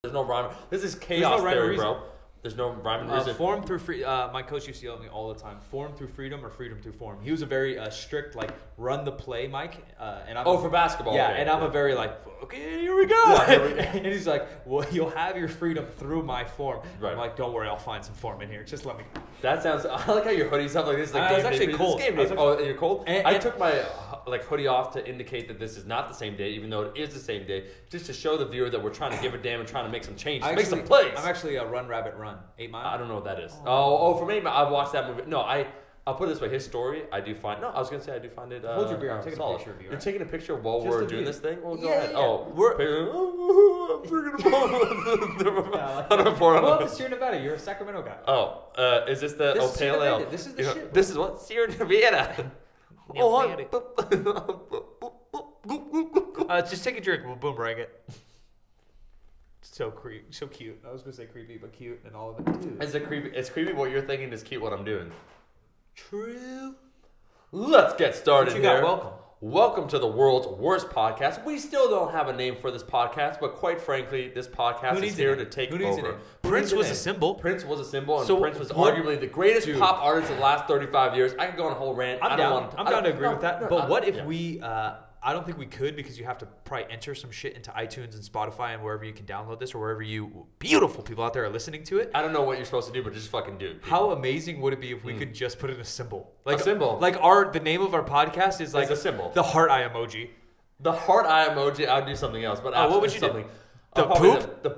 There's no rhyme. This is chaos theory, bro. There's no rhyme and reason. Form through free. My coach used to yell at me all the time. Form through freedom or freedom through form. He was a very strict, like, run the play, Mike. And I'm for basketball. Yeah, okay, and I'm a very, like, okay, here we go. Yeah, and he's like, well, you'll have your freedom through my form. Right. I'm like, don't worry, I'll find some form in here. Just let me go. That sounds. I like how your hoodie's up like this. Like it's actually cold. Oh, you're cold. I took my hoodie off to indicate that this is not the same day, even though it is the same day, just to show the viewer that we're trying to give a damn and trying to make some changes, make some plays. I'm actually a Run Rabbit Run 8 Mile. I don't know what that is. Oh, for me, I've watched that movie. No, I'll put it this way. His story, I do find. No, I was gonna say I do find it. Hold your beer. I'm taking a picture of you. You're taking a picture while we're doing this thing. Well, go ahead. Yeah. Oh, I'm Well, it's Sierra Nevada. You're a Sacramento guy. Oh, is this the pale ale? This is the shit. This is what Sierra Nevada. Just take a drink. We'll boomerang it. So cute. I was gonna say creepy, but cute and all of it. Dude. It's creepy what you're thinking is cute what I'm doing. True. Let's get started here. Welcome to the world's worst podcast. We still don't have a name for this podcast, but quite frankly, this podcast is here to take over. Prince was a symbol. Prince was a symbol, and Prince was arguably the greatest pop artist of the last 35 years. I could go on a whole rant. I'm down to agree with that. But what if we... I don't think we could, because you have to probably enter some shit into iTunes and Spotify and wherever you can download this, or wherever you beautiful people out there are listening to it. I don't know what you're supposed to do, but just fucking do it. How amazing would it be if we could just put in a symbol? Like a symbol. Like the name of our podcast is like a symbol. The heart eye emoji. The heart eye emoji. I'd do something else, but what would you do? The poop? The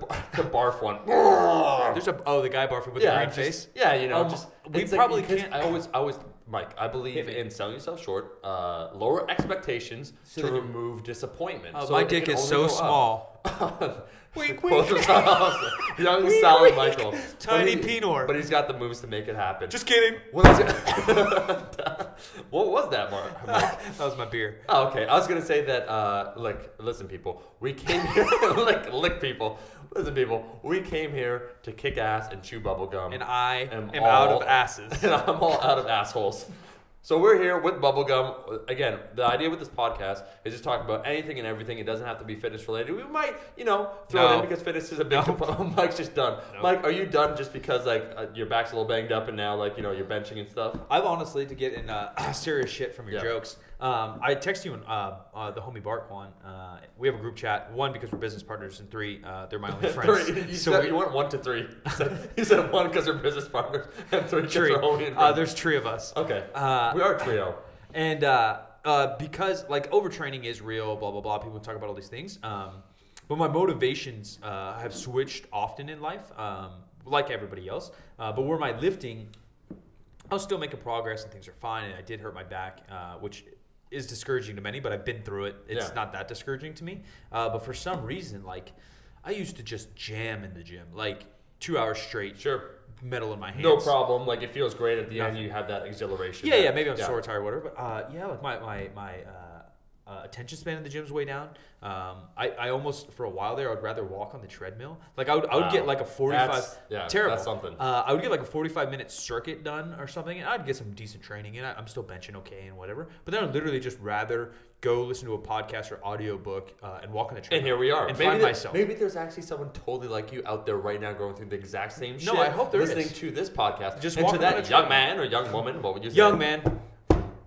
barf one. There's the guy barfing with the green face. Yeah, we probably can't. I always, Mike, I believe in selling yourself short, lower expectations to remove disappointment. So my dick is so small. Wink, wink. Young, solid Michael. Tiny Pinor. But he's got the moves to make it happen. Just kidding. What was that, Mark? That was my beer. Oh, okay. I was going to say that, listen, people. We came here, lick people. Listen, people. We came here to kick ass and chew bubble gum. And I am out of asses. And I'm all out of assholes. So we're here with bubblegum. Again, the idea with this podcast is just talk about anything and everything. It doesn't have to be fitness related. We might, throw it in because fitness is a big component. Mike's just done. No. Mike, are you done just because your back's a little banged up and now you're benching and stuff? I've honestly, to get in serious shit from your jokes, I text you and the homie Barkwan. We have a group chat. 1, because we're business partners, and 3, they're my only friends. You went 1 to 3. You said 1 because we're business partners, and 3 because we're homie and friends. There's 3 of us. Okay. We are a trio. And because overtraining is real, blah blah blah. People talk about all these things. But my motivations have switched often in life, like everybody else. But where my lifting, I was still making progress and things are fine. And I did hurt my back, which is discouraging to many, but I've been through it. It's not that discouraging to me. But for some reason, I used to just jam in the gym, 2 hours straight. Sure. Metal in my hands. No problem. It feels great at the end. You have that exhilaration. Yeah. Maybe I'm sore, tired, whatever. But my attention span in the gym's way down. I almost, for a while there, I'd rather walk on the treadmill. I would get a 45. Terrible. That's something. I would get a 45-minute circuit done or something, and I'd get some decent training in. I'm still benching okay and whatever. But then I'd literally just rather go listen to a podcast or audiobook and walk on the treadmill. And here we are. And find myself. Maybe there's actually someone totally like you out there right now going through the exact same shit. No, I hope there listening to this podcast. Just and walk to that young man or young woman, what would you say? Young man.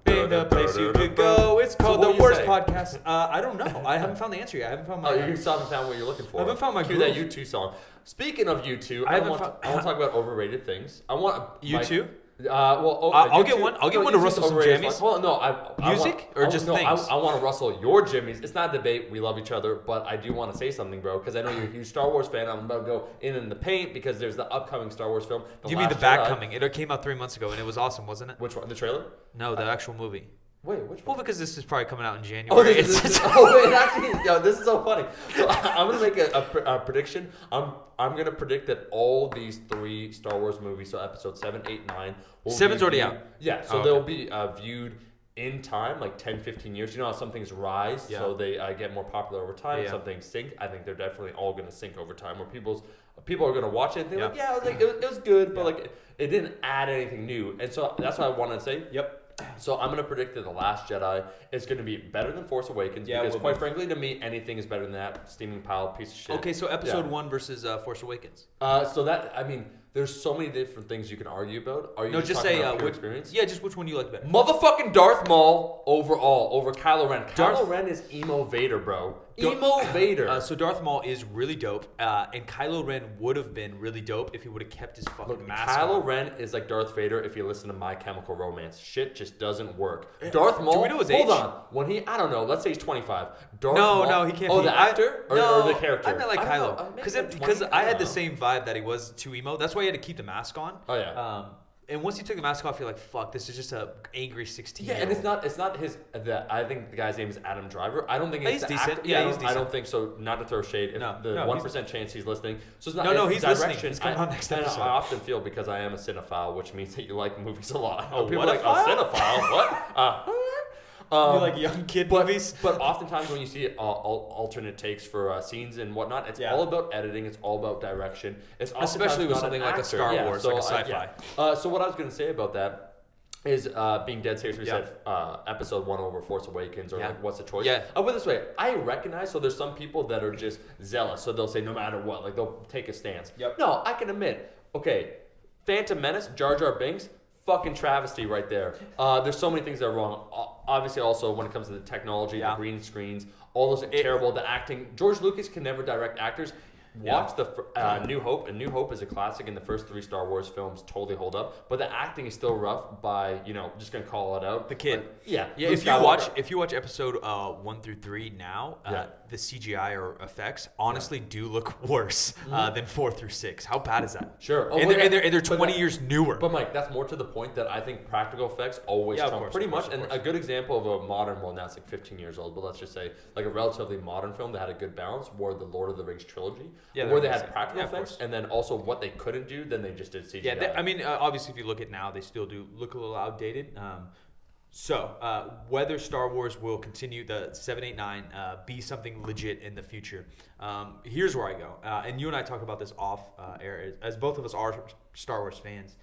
In the place you could go. It's called The Worst Podcast. I don't know. I haven't found the answer yet. I haven't found my... you still haven't found what you're looking for. I haven't found my groove. That U2 song. Speaking of U2, I want to talk about overrated things. I want... U2? I'll get one. I'll get one to rustle some jammies. Well, no, music or just things. I want to rustle your jimmies. It's not a debate. We love each other, but I do want to say something, bro, because I know you're a huge Star Wars fan. I'm about to go in the paint because there's the upcoming Star Wars film. You mean the back coming? It came out 3 months ago and it was awesome, wasn't it? Which one? The trailer? No, the actual movie. Wait, which one? Well, because this is probably coming out in January. Oh, this is so funny. So I'm gonna make a prediction. I'm gonna predict that all these 3 Star Wars movies, so episode 7, 8, 9, 7's already out. Yeah, so they'll be viewed in time, 10, 15 years. You know how some things rise, so they get more popular over time. Some things sink. I think they're definitely all gonna sink over time. Where people are gonna watch it and think it was good, but it didn't add anything new. And so that's what I wanted to say. Yep. So I'm gonna predict that The Last Jedi is gonna be better than Force Awakens because, quite frankly, to me, anything is better than that steaming pile piece of shit. Okay, so Episode 1 versus Force Awakens. So that there's so many different things you can argue about. Are you just say about experience? Yeah, just which one you like better. Motherfucking Darth Maul overall over Kylo Ren. Kylo Ren is emo Vader, bro. Emo Vader. So Darth Maul is really dope, and Kylo Ren would have been really dope if he would have kept his fucking mask on. Kylo Ren is like Darth Vader if you listen to My Chemical Romance. Shit just doesn't work. Darth Maul. Do we know his age? Hold on. When I don't know. Let's say he's 25. No, he can't. Oh, the actor or the character? I meant like Kylo, because I had the same vibe that he was too emo. That's why he had to keep the mask on. Oh yeah. And once he took the mask off, you're like, "Fuck, this is just a angry 16." Yeah, and it's not his. I think the guy's name is Adam Driver. I don't think he's decent. Actor. Yeah, he's decent. I don't think so. Not to throw shade. No, the 1% chance he's listening. So it's not. No, he's direction. listening. He's coming on next episode. I often feel because I am a cinephile, which means that you like movies a lot. Oh, people are like a cinephile. What? You like young kid movies? But oftentimes when you see alternate takes for scenes and whatnot, it's all about editing. It's all about direction. It's especially with something like a Star Wars, like a sci-fi. So what I was going to say about that is being dead serious. We said Episode 1 over Force Awakens, or like what's the choice? Yeah. I'll put it this way. I recognize. So there's some people that are just zealous. So they'll say no matter what, like they'll take a stance. Yep. No, I can admit. Okay, Phantom Menace, Jar Jar Binks. Fucking travesty right there. There's so many things that are wrong. Obviously, also when it comes to the technology, the green screens, all those terrible. The acting. George Lucas can never direct actors. Watch the New Hope. And New Hope is a classic, and the first 3 Star Wars films totally hold up. But the acting is still rough. By just gonna call it out. The kid. But, If you watch Episode 1 through 3 now, the CGI or effects honestly do look worse than 4 through 6. How bad is that? Sure. And they're 20 years newer. But Mike, that's more to the point that I think practical effects always trump pretty much. And a good example of a modern one that's like 15 years old, but let's just say like a relatively modern film that had a good balance were the Lord of the Rings trilogy. Yeah, where they had practical effects, and then also what they couldn't do, then they just did CGI. Yeah, obviously, if you look at now, they still do look a little outdated. Whether Star Wars will continue the 7, 8, 9 be something legit in the future, here's where I go. And you and I talk about this off air, as both of us are Star Wars fans.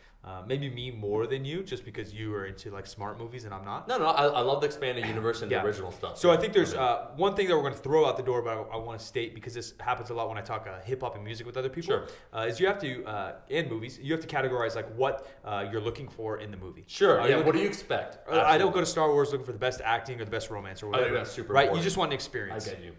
Maybe me more than you, just because you are into like smart movies and I'm not. No, I love the expanded universe and the original stuff. So I think there's one thing that we're going to throw out the door, but I want to state, because this happens a lot when I talk hip hop and music with other people. Sure. Is you have to in movies you have to categorize like what you're looking for in the movie. Sure. What do you expect? I don't go to Star Wars looking for the best acting or the best romance or whatever. I think that's super right. important. You just want an experience. I get you.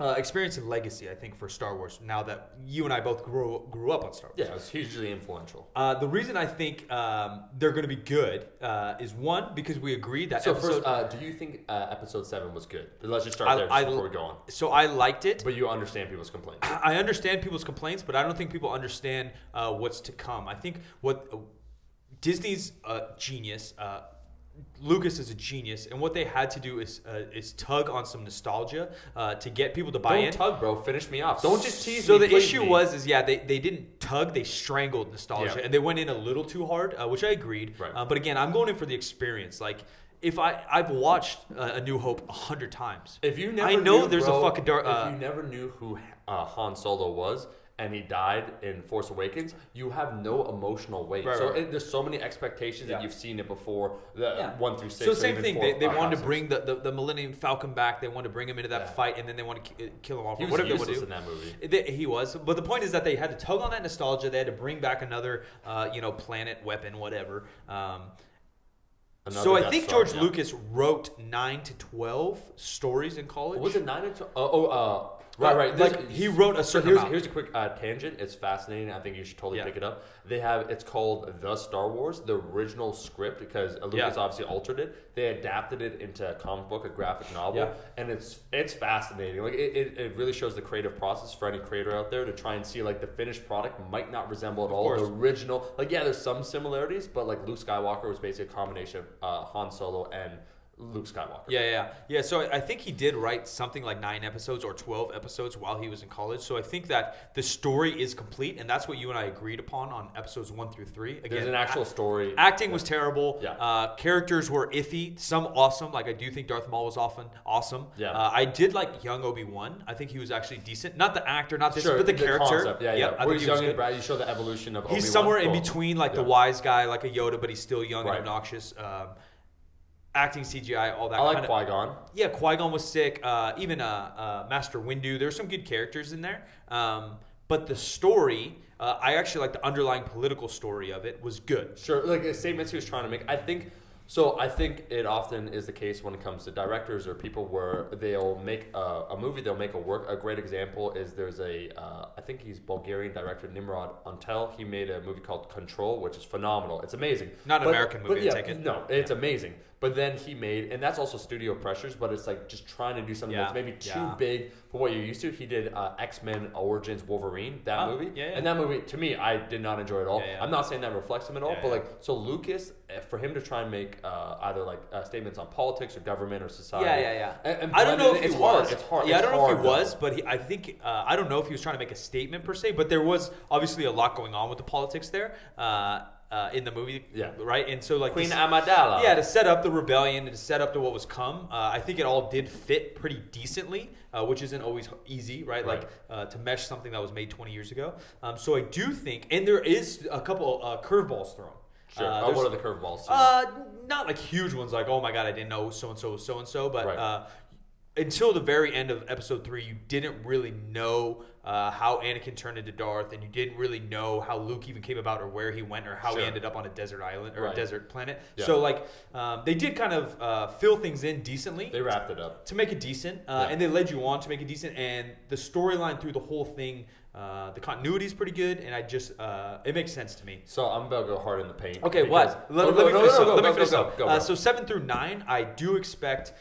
Experience and legacy, I think, for Star Wars, now that you and I both grew up on Star Wars. Yeah, it's hugely influential. The reason I think they're going to be good is, one, because we agreed that first, do you think Episode 7 was good? Let's just start there before we go on. So I liked it. But you understand people's complaints. I understand people's complaints, but I don't think people understand what's to come. I think what Disney's genius... Lucas is a genius, and what they had to do is tug on some nostalgia to get people to buy in. Don't tug, bro. Finish me off. Don't just tease me. So the issue was they didn't tug, they strangled nostalgia, and they went in a little too hard, which I agreed. Right. But again, I'm going in for the experience. Like, if I've watched A New Hope 100 times. If you never I know knew, there's bro, a fucking dark. If you never knew who Han Solo was, and he died in Force Awakens, you have no emotional weight. Right. There's so many expectations that you've seen it before, 1 through 6. So same thing. They wanted to 5, bring the Millennium Falcon back. They wanted to bring him into that fight, and then they want to kill him off. He was whatever useless they would in that movie. He was. But the point is that they had to tug on that nostalgia. They had to bring back another, planet, weapon, whatever. So I think George Lucas wrote 9 to 12 stories in college. Was it 9 to 12? Right. Like he wrote a certain amount. Here's a quick tangent. It's fascinating. I think you should totally pick it up. It's called The Star Wars, the original script, because Lucas obviously altered it. They adapted it into a comic book, a graphic novel, and it's fascinating. Like it really shows the creative process for any creator out there to try and see like the finished product might not resemble at all the original. Like there's some similarities, but like Luke Skywalker was basically a combination of Han Solo and Luke Skywalker. Yeah. So I think he did write something like 9 episodes or 12 episodes while he was in college. So I think that the story is complete, and that's what you and I agreed upon on episodes 1 through 3. Again, there's an actual story. Acting was terrible. Yeah. Characters were iffy. Some awesome. Like I do think Darth Maul was often awesome. Yeah. I did like young Obi-Wan. I think he was actually decent. Not the actor, not this, but the character. Concept. Yeah. I think he's young and bright. You show the evolution of Obi-Wan. He's somewhere in between, like the wise guy, like a Yoda, but he's still young and obnoxious. acting, CGI, all that. I like Qui-Gon. Yeah, Qui-Gon was sick. Even Master Windu. There's some good characters in there. But the story, I actually like the underlying political story of it was good. Sure, like the statements he was trying to make. I think it often is the case when it comes to directors or people where they'll make a movie, they'll make a great example is there's I think he's Bulgarian director Nimrod Antel. He made a movie called Control, which is phenomenal. It's amazing. Not an American movie, I take it. No, it's amazing. But then he made, and that's also studio pressures, but it's like just trying to do something that's maybe too big for what you're used to. He did X-Men Origins Wolverine, that movie. Yeah. And that movie, to me, I did not enjoy at all. Yeah. I'm not saying that reflects him at all, but like, so Lucas, for him to try and make either like statements on politics or government or society. Yeah. And I don't know if it's he hard. was. It's hard. Yeah, it's I don't know hard, if he was, but I think, I don't know if he was trying to make a statement per se, but there was obviously a lot going on with the politics there. In the movie, right? And so like Queen Amidala. Yeah, to set up the rebellion, to set up to what was come. I think it all did fit pretty decently, which isn't always easy, right? Like to mesh something that was made 20 years ago. So I do think, and there is a couple curveballs thrown. Sure. What are the curveballs? Not like huge ones, like oh my god, I didn't know so and so was so and so, but. Until the very end of episode 3, you didn't really know how Anakin turned into Darth, and you didn't really know how Luke even came about or where he went or how he ended up on a desert island or a desert planet. Yeah. So, like, they did kind of fill things in decently. They wrapped it up. To make it decent, and they led you on to make it decent, and the storyline through the whole thing, the continuity is pretty good, and I just, it makes sense to me. So, I'm about to go hard in the paint. Okay, what? Let me finish up. So, 7 through 9, I do expect...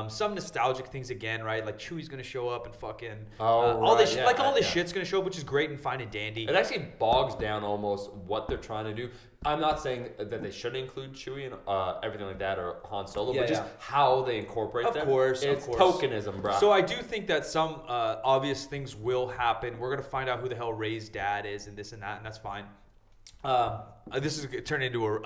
some nostalgic things again, right? Like Chewie's gonna show up and fucking all this, all this shit's gonna show up, which is great and fine and dandy. It actually bogs down almost what they're trying to do. I'm not saying that they shouldn't include Chewie and everything like that or Han Solo, but just how they incorporate them. Of course, it's tokenism, bro. So I do think that some obvious things will happen. We're gonna find out who the hell Rey's dad is and this and that, and that's fine. This is turning into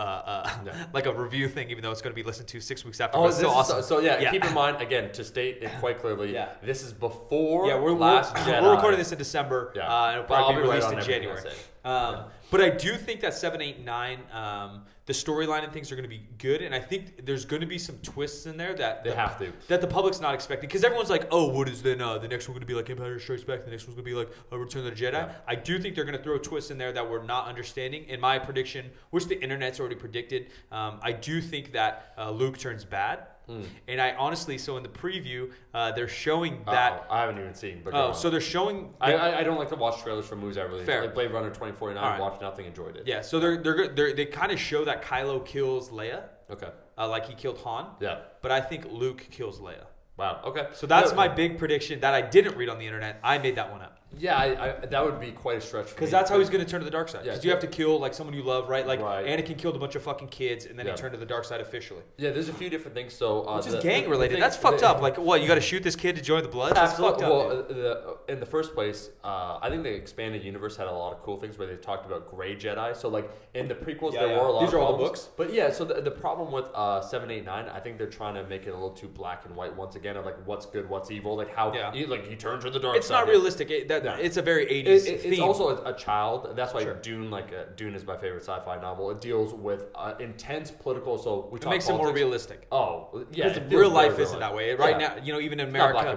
like a review thing, even though it's going to be listened to 6 weeks after. Oh, this is awesome. So keep in mind again to state it quite clearly. This is before. We're recording this in December. And it'll probably be released in January. But I do think that 7, 8, 9, the storyline and things are going to be good, and I think there's going to be some twists in there that the public's not expecting, because everyone's like, oh, what is then the next one going to be like Empire Strikes Back, the next one's going to be like Return of the Jedi. Yeah. I do think they're going to throw twists in there that we're not understanding. In my prediction, which the internet's already predicted, I do think that Luke turns bad. And I honestly, so in the preview, they're showing that. I haven't even seen. But so they're showing. I don't like to watch trailers for movies I really like Blade Runner 2049. Watched nothing, enjoyed it. Yeah, so they kind of show that Kylo kills Leia. Okay. Like he killed Han. Yeah. But I think Luke kills Leia. Wow. Okay. So that's my big prediction that I didn't read on the internet. I made that one up. Yeah, that would be quite a stretch for me. Because that's how he's going to turn to the dark side. Because you have to kill like someone you love, right? Like right. Anakin killed a bunch of fucking kids, and then he turned to the dark side officially. Yeah, there's a few different things. So which is gang related. That's fucked up. Like what? You got to shoot this kid to join the Bloods? That's fucked up. Well, in the first place, I think the expanded universe had a lot of cool things where they talked about gray Jedi. So like in the prequels, there were a lot. These of are all problems. the books. But yeah, so the problem with 7, 8, 9, I think they're trying to make it a little too black and white once again of like what's good, what's evil, like how he turns to the dark side. It's not realistic. It's a very 80s theme. It's also a child. That's why Dune, Dune is my favorite sci-fi novel. It deals with intense political. So we talk. It makes it more realistic. Oh, yeah. Because real life isn't that way. Right now, even in America,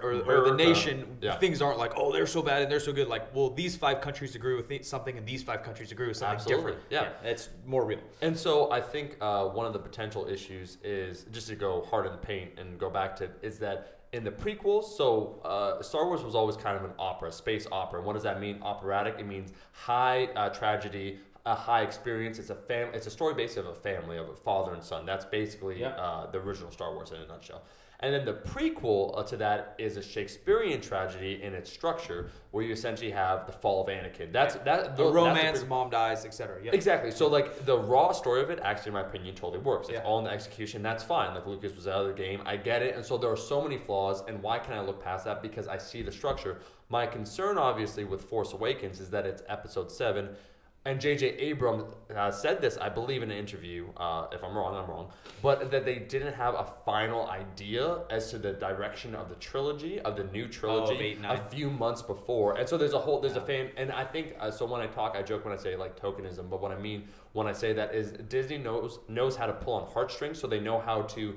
or the nation, things aren't like, oh, they're so bad and they're so good. Like, well, these 5 countries agree with something, and these 5 countries agree with something different. Yeah, it's more real. And so I think one of the potential issues is just to go hard in the paint and go back to is that. In the prequels, so Star Wars was always kind of an opera, space opera. And what does that mean? Operatic. It means high tragedy, a high experience. It's a story based of a family, of a father and son. That's basically the original Star Wars in a nutshell. And then the prequel to that is a Shakespearean tragedy in its structure, where you essentially have the fall of Anakin. The romance, mom dies, etc. Yep. Exactly. So like the raw story of it, actually, in my opinion, totally works. It's all in the execution. That's fine. Like Lucas was out of the game. I get it. And so there are so many flaws. And why can I look past that? Because I see the structure. My concern, obviously, with Force Awakens is that it's Episode 7. And J.J. Abrams said this, I believe, in an interview. If I'm wrong, I'm wrong. But that they didn't have a final idea as to the direction of the trilogy, of the new trilogy, a few months before. And so there's a fan, and I think, so when I talk, I joke when I say like tokenism, but what I mean when I say that is Disney knows how to pull on heartstrings, so they know how to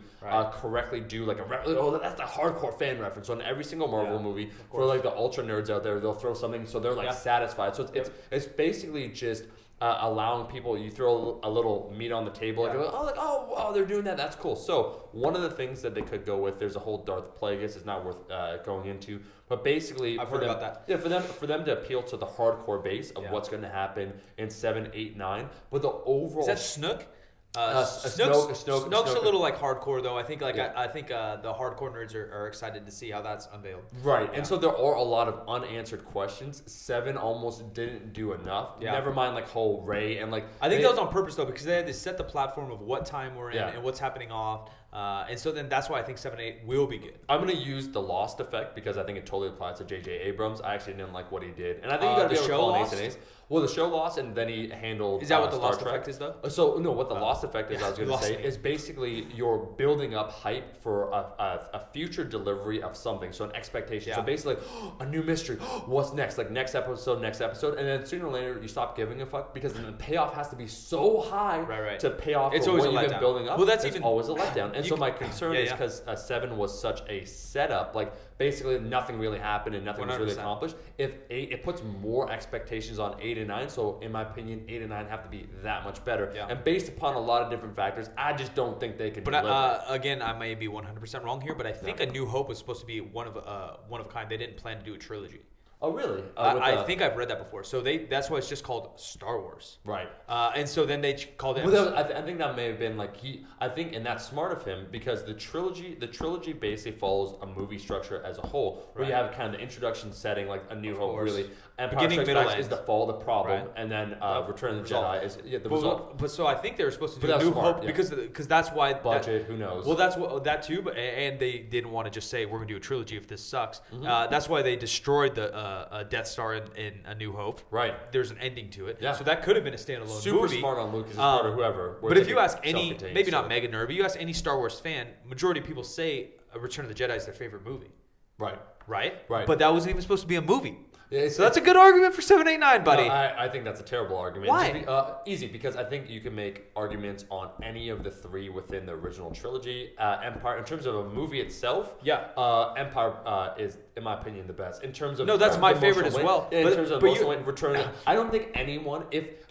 correctly do like that's a hardcore fan reference. So in every single Marvel movie, for like the ultra nerds out there, they'll throw something so they're like satisfied. So it's basically just allowing people, you throw a little meat on the table, like they're doing that, that's cool. So one of the things that they could go with, there's a whole Darth Plagueis, it's not worth going into, but basically I've heard about that. Yeah, for them to appeal to the hardcore base of what's going to happen in 7, 8, 9, but the overall is that Snook? Snoke's a little like hardcore though. I think the hardcore nerds are excited to see how that's unveiled. Right, and so there are a lot of unanswered questions. 7 almost didn't do enough. Yeah. Never mind like whole Rey and like. I think that was on purpose though, because they had to set the platform of what time we're in and what's happening off. And so then that's why I think 7 and 8 will be good. I'm going to use the Lost effect because I think it totally applies to J.J. Abrams. I actually didn't like what he did. And I think you got to be able to call Ace and Ace. Well, the show Lost, and then he handled Is that what the Star Lost Trek. effect is, though? So, no, what the Lost effect is, I was going to say, is basically you're building up hype for a future delivery of something. So, an expectation. Yeah. So, basically, a new mystery. What's next? Like, next episode. And then sooner or later, you stop giving a fuck because then the payoff has to be so high to pay off it's for always what you've been building up. Well, that's always a letdown. And so, my concern is because 7 was such a setup. Like, basically, nothing really happened and nothing 100%. Was really accomplished. If 8, it puts more expectations on 8 and 9. So, in my opinion, 8 and 9 have to be that much better. Yeah. And based upon a lot of different factors, I just don't think they can deliver. Again, I may be 100% wrong here, but I think A New Hope was supposed to be one of a kind. They didn't plan to do a trilogy. Oh, really? I think I've read that before. So that's why it's just called Star Wars. Right. And so then they called it. Well, I think that may have been like and that's smart of him because the trilogy basically follows a movie structure as a whole, where you have kind of the introduction setting, like A New Hope, really. Empire Strikes Back is the fall, the problem, and then Return of the Jedi is the result. But so I think they were supposed to do A New Hope because that's why budget. Who knows? Well, that's that too. But and they didn't want to just say we're going to do a trilogy if this sucks. That's why they destroyed the Death Star in A New Hope. Right. There's an ending to it. Yeah. So that could have been a standalone movie. Super smart on Lucas' part or whoever. But if you ask any, maybe not Mega Nerd, but you ask any Star Wars fan, majority of people say Return of the Jedi is their favorite movie. Right. Right? Right. But that wasn't even supposed to be a movie. Yeah, so that's a good argument for 7, 8, 9, buddy. No, I think that's a terrible argument. Why? Easy, because I think you can make arguments on any of the 3 within the original trilogy. Empire, in terms of a movie itself, Empire is, in my opinion, the best. In terms of that's my favorite as well. In terms of Return, I don't think anyone.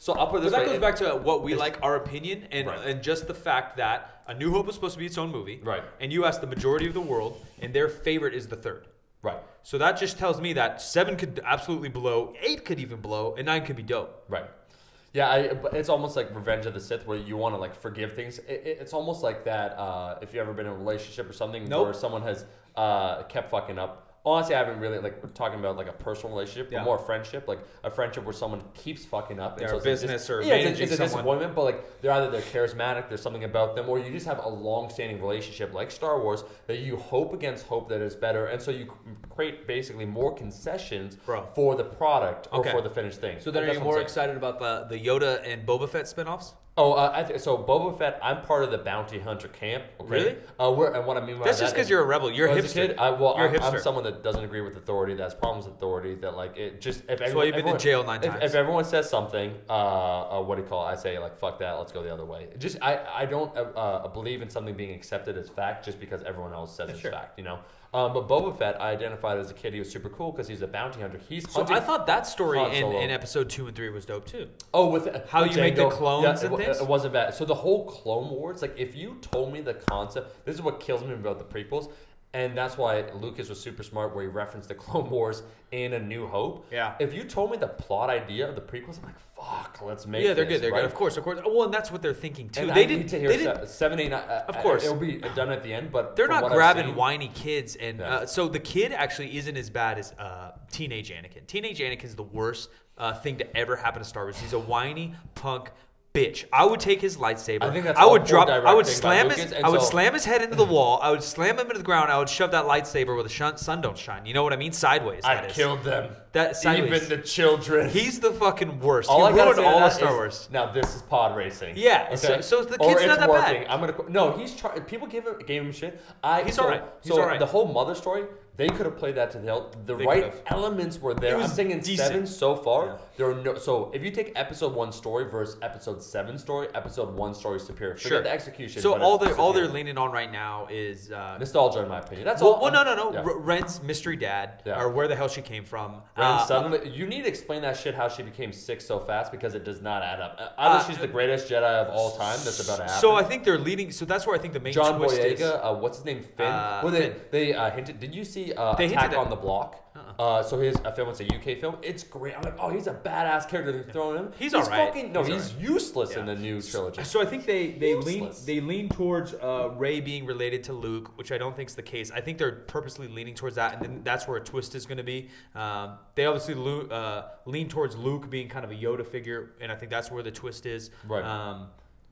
I'll put it this way. That goes back to what we like, our opinion, and just the fact that A New Hope was supposed to be its own movie, right? And you ask the majority of the world, and their favorite is the 3rd. Right. So that just tells me that 7 could absolutely blow, 8 could even blow, and 9 could be dope. Right. Yeah, but it's almost like Revenge of the Sith where you want to like forgive things. It's almost like that if you've ever been in a relationship or something where someone has kept fucking up. Honestly, I haven't really, like, we're talking about, like, a personal relationship, but more a friendship. Like, a friendship where someone keeps fucking up. They're a business or managing it's a someone. Disappointment, but, like, they're charismatic, there's something about them, or you just have a long-standing relationship, like Star Wars, that you hope against hope that is better, and so you create, basically, more concessions for the product or for the finished thing. So then are you more excited about the Yoda and Boba Fett spinoffs? Oh, so Boba Fett, I'm part of the bounty hunter camp. Okay? Really? And what I mean by that's just because you're a rebel. You're a hipster. Kid, I'm someone that doesn't agree with authority, that has problems with authority, that like it just... That's why you've been to jail 9 times. If everyone says something, what do you call it? I say like, fuck that, let's go the other way. Just, I don't believe in something being accepted as fact just because everyone else says it's fact, you know? But Boba Fett, I identified as a kid. He was super cool because he's a bounty hunter. So I thought that story in episode 2 and 3 was dope too. Oh, with how you make the clones and things. It wasn't bad. So the whole Clone Wars, like if you told me the concept, this is what kills me about the prequels. And that's why Lucas was super smart where he referenced the Clone Wars in A New Hope. Yeah. If you told me the plot idea of the prequels, I'm like, fuck, let's make they're this, good. They're right? good. Of course. Well, and that's what they're thinking too. And they I need to hear 7, 8, 9. Of course. It'll be done at the end, but they're not grabbing whiny kids. And so the kid actually isn't as bad as teenage Anakin. Teenage Anakin is the worst thing to ever happen to Star Wars. He's a whiny punk bitch. I would take his lightsaber. I think that's I would all drop. poor I would directing slam by his. Lucas, I would so- slam his head into the wall. I would slam him into the ground. I would shove that lightsaber where the sun don't shine. You know what I mean? Sideways. I killed them. That sideways. Even the children. He's the fucking worst. All I He gotta ruined say all to of that Star is, Wars. Now this is pod racing. Yeah, Okay? so the Or kid's not it's that working. bad. No, he's trying. People gave him shit. He's all right. He's so all right. the whole mother story, they could have played that to the hilt. The They right could've. elements were there. It was I'm saying in decent. 7 so far, Yeah. there are no. So if you take episode 1 story versus episode 7 story, episode 1 story is superior. Forget Sure. the execution. So but all it's they're superior. leaning on right now is Nostalgia, in my opinion. That's well, all. no. Yeah. Ren's mystery dad, Yeah. or where the hell she came from. Ren suddenly, you need to explain that shit how she became sick so fast because it does not add up. Either she's the greatest Jedi of all time. That's about to happen. So I think they're leading. So that's where I think the main John twist is. Boyega, what's his name? Finn. Well, Finn. they hinted. Did you see They Attack hinted on at- the Block? So his film, it's a UK film. It's great. I'm like, oh, he's a badass character. They're throwing him. He's all right. He's useless in Yeah. the new trilogy. So I think they Useless. lean towards Rey being related to Luke, which I don't think is the case. I think they're purposely leaning towards that, and then that's where a twist is going to be. They obviously lean towards Luke being kind of a Yoda figure, and I think that's where the twist is. Right.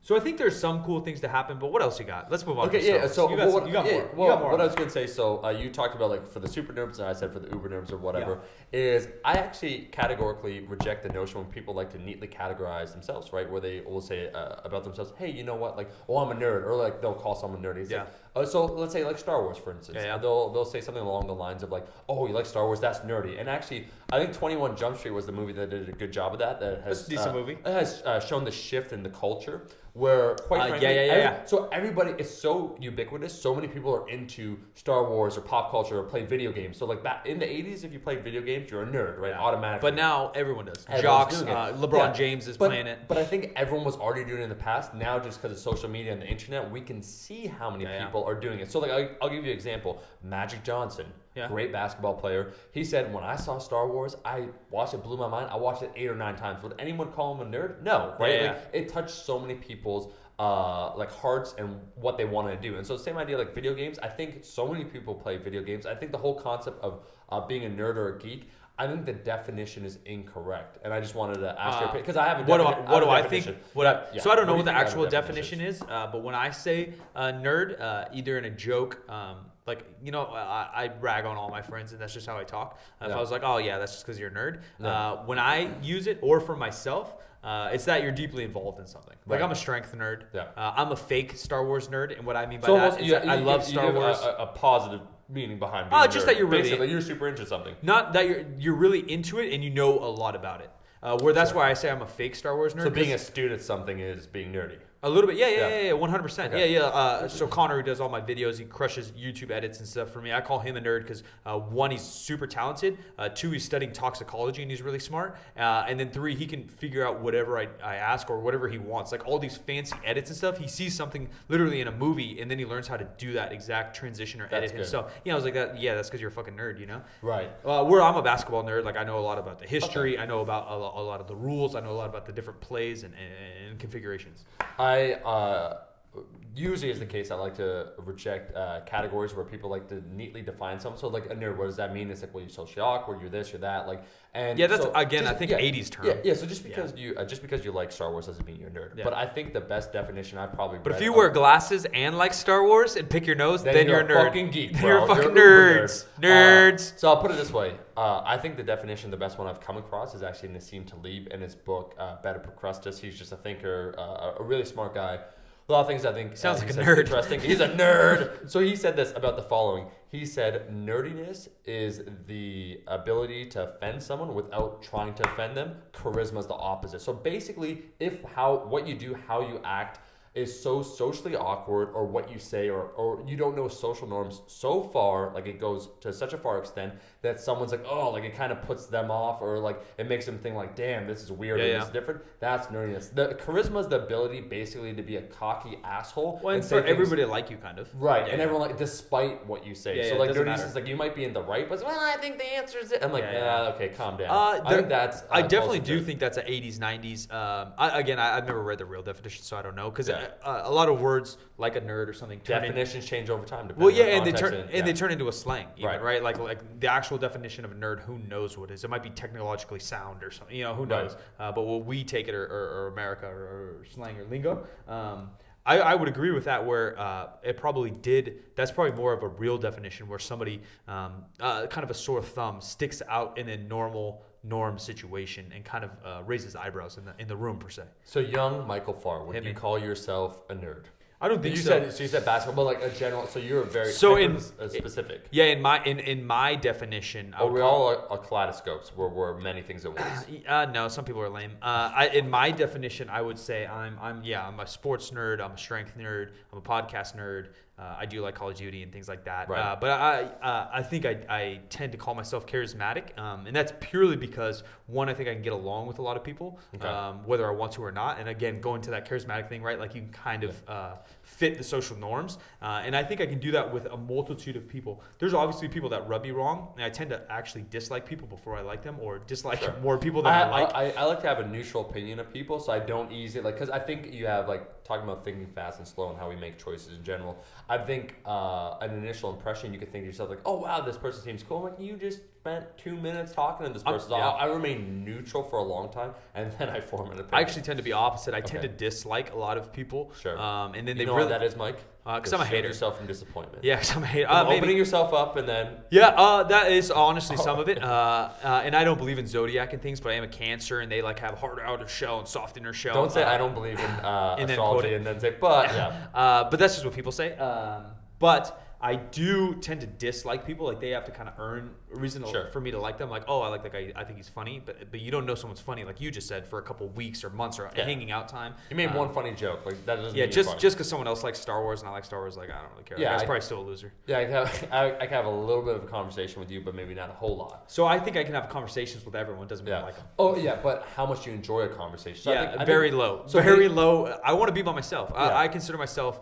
So I think there's some cool things to happen, but what else you got? Let's move on. Okay, to Star yeah. Wars. So you got more. You got more. What I was gonna say. So you talked about like for the super nerds, and I said for the uber nerds or whatever. Is I actually categorically reject the notion when people like to neatly categorize themselves, right? Where they will say about themselves, "Hey, you know what? Like, oh, I'm a nerd," or like they'll call someone nerdy. It's Yeah. like, so let's say like Star Wars, for instance. Yeah. They'll say something along the lines of like, "Oh, you like Star Wars? That's nerdy." And actually, I think 21 Jump Street was the movie that did a good job of that. That has That's a decent movie. It has shown the shift in the culture where, quite frankly, yeah. so everybody is so ubiquitous. So many people are into Star Wars or pop culture or play video games. So like back in the 80s, if you played video games, you're a nerd, right? Yeah. Automatically. But now everyone does. Everyone's Jocks, doing it. LeBron Yeah. James is But- playing it. But I think everyone was already doing it in the past. Now, just because of social media and the internet, we can see how many Yeah. people are doing it. So like, I'll give you an example. Magic Johnson. Yeah. Great basketball player. He said, when I saw Star Wars, I watched it, blew my mind. I watched it 8 or 9 times. Would anyone call him a nerd? No, right? Yeah. Like, it touched so many people's like hearts and what they wanted to do. And so same idea like video games. I think so many people play video games. I think the whole concept of being a nerd or a geek, I think the definition is incorrect. And I just wanted to ask your opinion because I have a What do I definition. think? Yeah. So I don't know do what you the think I have actual a definition is, but when I say nerd, either in a joke, like, you know, I rag on all my friends, and that's just how I talk. If Yeah. I was like, oh, yeah, that's just because you're a nerd. No. When I use it, or for myself, it's that you're deeply involved in something. Like, Right. I'm a strength nerd. Yeah. I'm a fake Star Wars nerd, and what I mean by So that almost, is that I love Star give Wars. A positive meaning behind being Oh, a just nerd. that you're really- basically you're super into something. Not that you're really into it, and you know a lot about it. Where that's why I say I'm a fake Star Wars nerd. So being 'cause- a student at something is being nerdy. A little bit, Yeah. yeah, 100%. Okay. Yeah. So Connor, who does all my videos, he crushes YouTube edits and stuff for me. I call him a nerd because 1, he's super talented. 2, he's studying toxicology and he's really smart. And then 3, he can figure out whatever I ask or whatever he wants. Like all these fancy edits and stuff. He sees something literally in a movie and then he learns how to do that exact transition or edit good. himself. I was like, that's because you're a fucking nerd, you know? Right. Where I'm a basketball nerd, like I know a lot about the history. I know about a lot of the rules. I know a lot about the different plays and configurations. Usually is the case. I like to reject categories where people like to neatly define something. So like a nerd, what does that mean? It's like, well, you're socially awkward, you're this, you're that. Like, and Yeah, that's so again, just- I think yeah, 80s term. Yeah. So just because you like Star Wars doesn't mean you're a nerd. Yeah. But I think the best definition I probably. But if read you of- wear glasses and like Star Wars and pick your nose, then you're a nerd. fucking geek, Then bro. you're fucking a uber nerds. nerd. Nerds. So I'll put it this way. I think the definition, the best one I've come across, is actually Nassim Taleb in his book, Better Procrustes. He's just a thinker, a really smart guy. A lot of things I think Sounds he like a says nerd. interesting. He's a nerd. So he said this about the following. He said, nerdiness is the ability to offend someone without trying to offend them. Charisma is the opposite. So basically, what you do, how you act, is so socially awkward, or what you say, or you don't know social norms so far, like it goes to such a far extent that someone's like, oh, like it kind of puts them off, or like it makes them think like, damn, this is weird, or this is different. That's nerdiness. The charisma is the ability basically to be a cocky asshole. Well, and say for things- everybody to like you, kind of. Right, Yeah, and yeah. everyone like, despite what you say. Yeah, so yeah, like it doesn't nerdiness matter. is like, you might be in the right, but well, I think the answer is it. I'm like, Yeah. okay, calm down. I think that's. I definitely closer do to- think that's an 80s, 90s. I've never read the real definition, so I don't know. Because a lot of words like a nerd or something. Definitions change over time. Well, yeah, and they turn into a slang, even, right? Like the actual definition of a nerd, who knows what it is? It might be technologically sound or something. Who knows? But will we take it or America or slang or lingo? I would agree with that, where it probably did. That's probably more of a real definition, where somebody kind of a sore thumb sticks out in a norm situation and kind of raises eyebrows in the room per se. So young Michael Farr, would you call yourself a nerd? I don't think so. You said basketball, but like a general. So you're very specific. Yeah, in my definition, we're all a kaleidoscopes. We're many things at once. No, some people are lame. In my definition, I would say I'm a sports nerd. I'm a strength nerd. I'm a podcast nerd. I do like Call of Duty and things like that. Right. But I think I tend to call myself charismatic, and that's purely because, one, I think I can get along with a lot of people, whether I want to or not. And again, going to that charismatic thing, right? Like you can kind of fit the social norms, and I think I can do that with a multitude of people. There's obviously people that rub me wrong, and I tend to actually dislike people before I like them, or dislike more people than I like. I like to have a neutral opinion of people, so I don't easily because I think you have talking about thinking fast and slow and how we make choices in general. I think an initial impression, you could think to yourself oh wow, this person seems cool. I'm like, you just spent 2 minutes talking to this person. I remain neutral for a long time, and then I form an opinion. I actually tend to be opposite. I tend to dislike a lot of people. Sure. And then you know what that is, Mike? Because I'm a hater. Yourself from disappointment. Yeah, because I'm a hater. Opening yourself up and then. Yeah, that is honestly some of it. And I don't believe in zodiac and things, but I am a Cancer, and they have hard outer shell and soft inner shell. Don't say I don't believe in astrology and then say but. Yeah. But that's just what people say. But I do tend to dislike people. They have to kind of earn a reason for me to like them. I like that guy. I think he's funny. But you don't know someone's funny, like you just said, for a couple weeks or months or hanging out time. You made one funny joke. That doesn't mean just because someone else likes Star Wars and I like Star Wars, I don't really care. Yeah, that's probably still a loser. Yeah, I can have a little bit of a conversation with you, but maybe not a whole lot. So I think I can have conversations with everyone. Doesn't mean I like them. Oh, yeah, but how much do you enjoy a conversation? So I think very low. So very low. I want to be by myself. Yeah. I consider myself...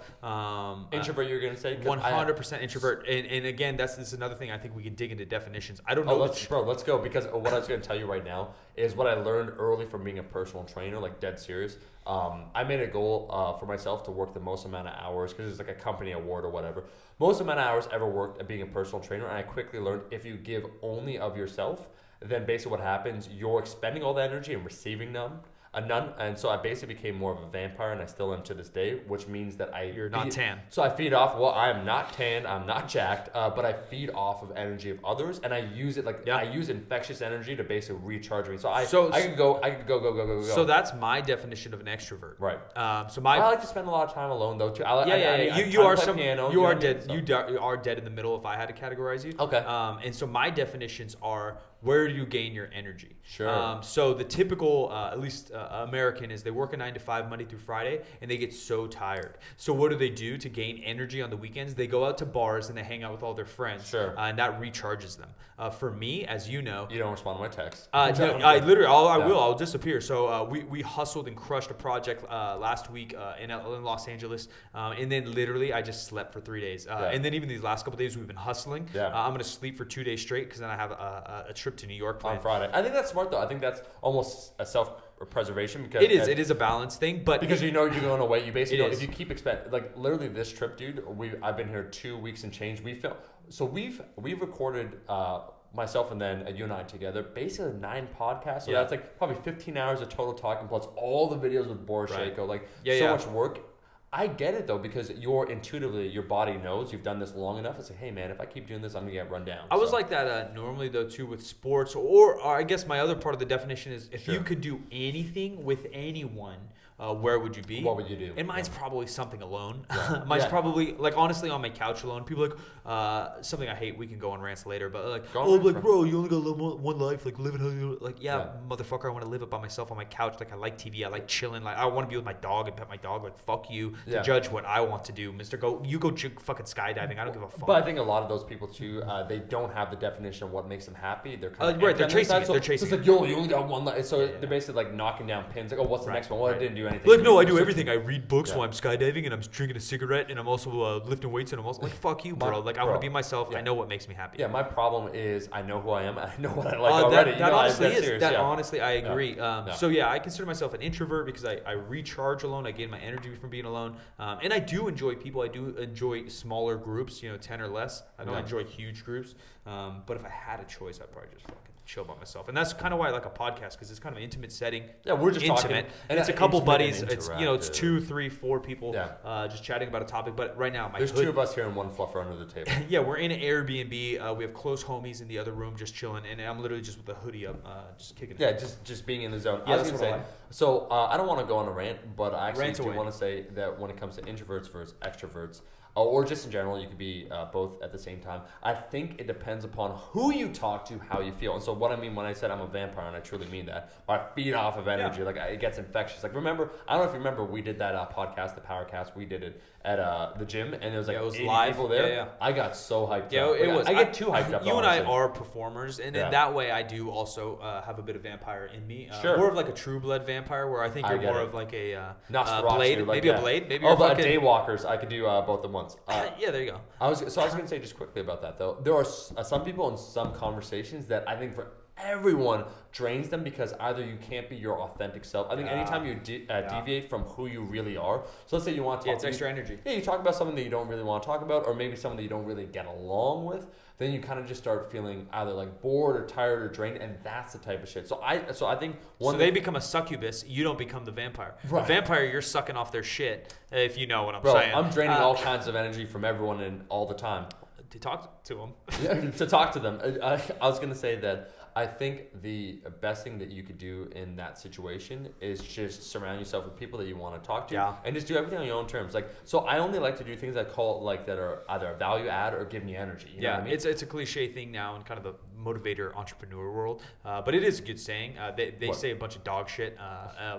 introvert, you're going to say? 100% introvert. And again, this is another thing I think we can dig into definitions. I don't know. Let's go, because what I was going to tell you right now is what I learned early from being a personal trainer, dead serious. I made a goal for myself to work the most amount of hours, because it's a company award or whatever. Most amount of hours ever worked at being a personal trainer, and I quickly learned if you give only of yourself, then basically what happens, you're expending all the energy and receiving none. And so I basically became more of a vampire, and I still am to this day, which means that you're not tan. So I feed off. Well, I am not tan. I'm not jacked, but I feed off of energy of others, and I use it I use infectious energy to basically recharge me. So I could go. So that's my definition of an extrovert. Right. I like to spend a lot of time alone though too. You are dead. You are dead in the middle if I had to categorize you. Okay. And so my definitions are, where do you gain your energy? Sure. So the typical, at least American, is they work a 9 to 5 Monday through Friday, and they get so tired. So what do they do to gain energy on the weekends? They go out to bars and they hang out with all their friends. Sure. And that recharges them. For me, as you know, you don't respond to my text. No, I'll disappear. So we hustled and crushed a project last week in Los Angeles, and then literally I just slept for 3 days. And then even these last couple of days we've been hustling. I'm gonna sleep for 2 days straight because then I have a trip to New York planned on Friday. I think that's smart though. I think that's almost a self-preservation, because it is a balance thing, but because you're going away, you basically if you keep literally this trip, dude. I've been here 2 weeks and change. We've recorded myself and then you and I together basically 9 podcasts. So that's probably 15 hours of total talking plus all the videos with Boris Shaco. Much work. I get it though, because intuitively your body knows you've done this long enough. It's hey man, if I keep doing this, I'm gonna get run down. I was like that normally though too with sports, or I guess my other part of the definition is if you could do anything with anyone, where would you be? What would you do? And mine's probably something alone. Yeah. Mine's probably honestly on my couch alone. People something I hate. We can go on rants later, but bro, you only got one life. Live it how you motherfucker. I want to live it by myself on my couch. I like TV. I like chilling. I want to be with my dog and pet my dog. Fuck you to judge what I want to do, Mister. Go fucking skydiving. I don't give a fuck. But I think a lot of those people too, they don't have the definition of what makes them happy. They're they're chasing it. They're chasing. It's you only got one life. So they're basically knocking down pins. What's the next one? Well, I didn't do anything. Like, no, I do everything. I read books while I'm skydiving, and I'm drinking a cigarette, and I'm also lifting weights, and I'm also like, fuck you, bro. Like, I want to be myself. Yeah. I know what makes me happy. Yeah, my problem is I know who I am. I know what I like already. That honestly is. Serious, honestly, I agree. So yeah, I consider myself an introvert because I recharge alone. I gain my energy from being alone, and I do enjoy people. I do enjoy smaller groups, 10 or less. I don't enjoy huge groups. But if I had a choice, I'd probably just fucking chill by myself. And that's kind of why I like a podcast, because it's kind of an intimate setting. Yeah, we're just intimate. talking. And it's a couple buddies. It's it's 2, 3, 4 people just chatting about a topic. But right now, there's 2 of us here and 1 fluffer under the table. Yeah, we're in an Airbnb. We have close homies in the other room just chilling. And I'm literally just with a hoodie up, just kicking it. Yeah, just being in the zone. Yeah, I was going to say, so I don't want to go on a rant, but I actually do want to say that when it comes to introverts versus extroverts, or just in general, you could be both at the same time. I think it depends upon who you talk to, how you feel. And so what I mean when I said I'm a vampire, and I truly mean that, I feed off of energy. Like, it gets infectious. Like, remember, I don't know if you remember, we did that podcast, the Powercast. We did it at the gym, and there was like it was 80 live. people there. Yeah. I got so hyped up. It was. I get too hyped up. You and I are performers, and in that way, I do also have a bit of vampire in me. Sure. More of like a true blood vampire, where I think you're more of like a blade. Like maybe a blade. Maybe you're fucking daywalkers. I could do both at once. Yeah, there you go. I was going to say just quickly about that, though. There are some people in some conversations that I think for everyone drains them, because either you can't be your authentic self. I think anytime you deviate from who you really are. So let's say you want to talk. It's extra energy. Yeah, you talk about something that you don't really want to talk about, or maybe someone that you don't really get along with. Then you kind of just start feeling either like bored or tired or drained, and that's the type of shit. So I think they become a succubus. You don't become the vampire. Right. The vampire, you're sucking off their shit. If you know what I'm saying. I'm draining all kinds of energy from everyone and all the time. To talk to them. Yeah, to talk to them. I was gonna say that I think the best thing that you could do in that situation is just surround yourself with people that you want to talk to, and just do everything on your own terms. Like, so I only like to do things I call like that are either a value add or give me energy. You know what I mean? It's a cliche thing now in kind of the motivator entrepreneur world, but it is a good saying. They say a bunch of dog shit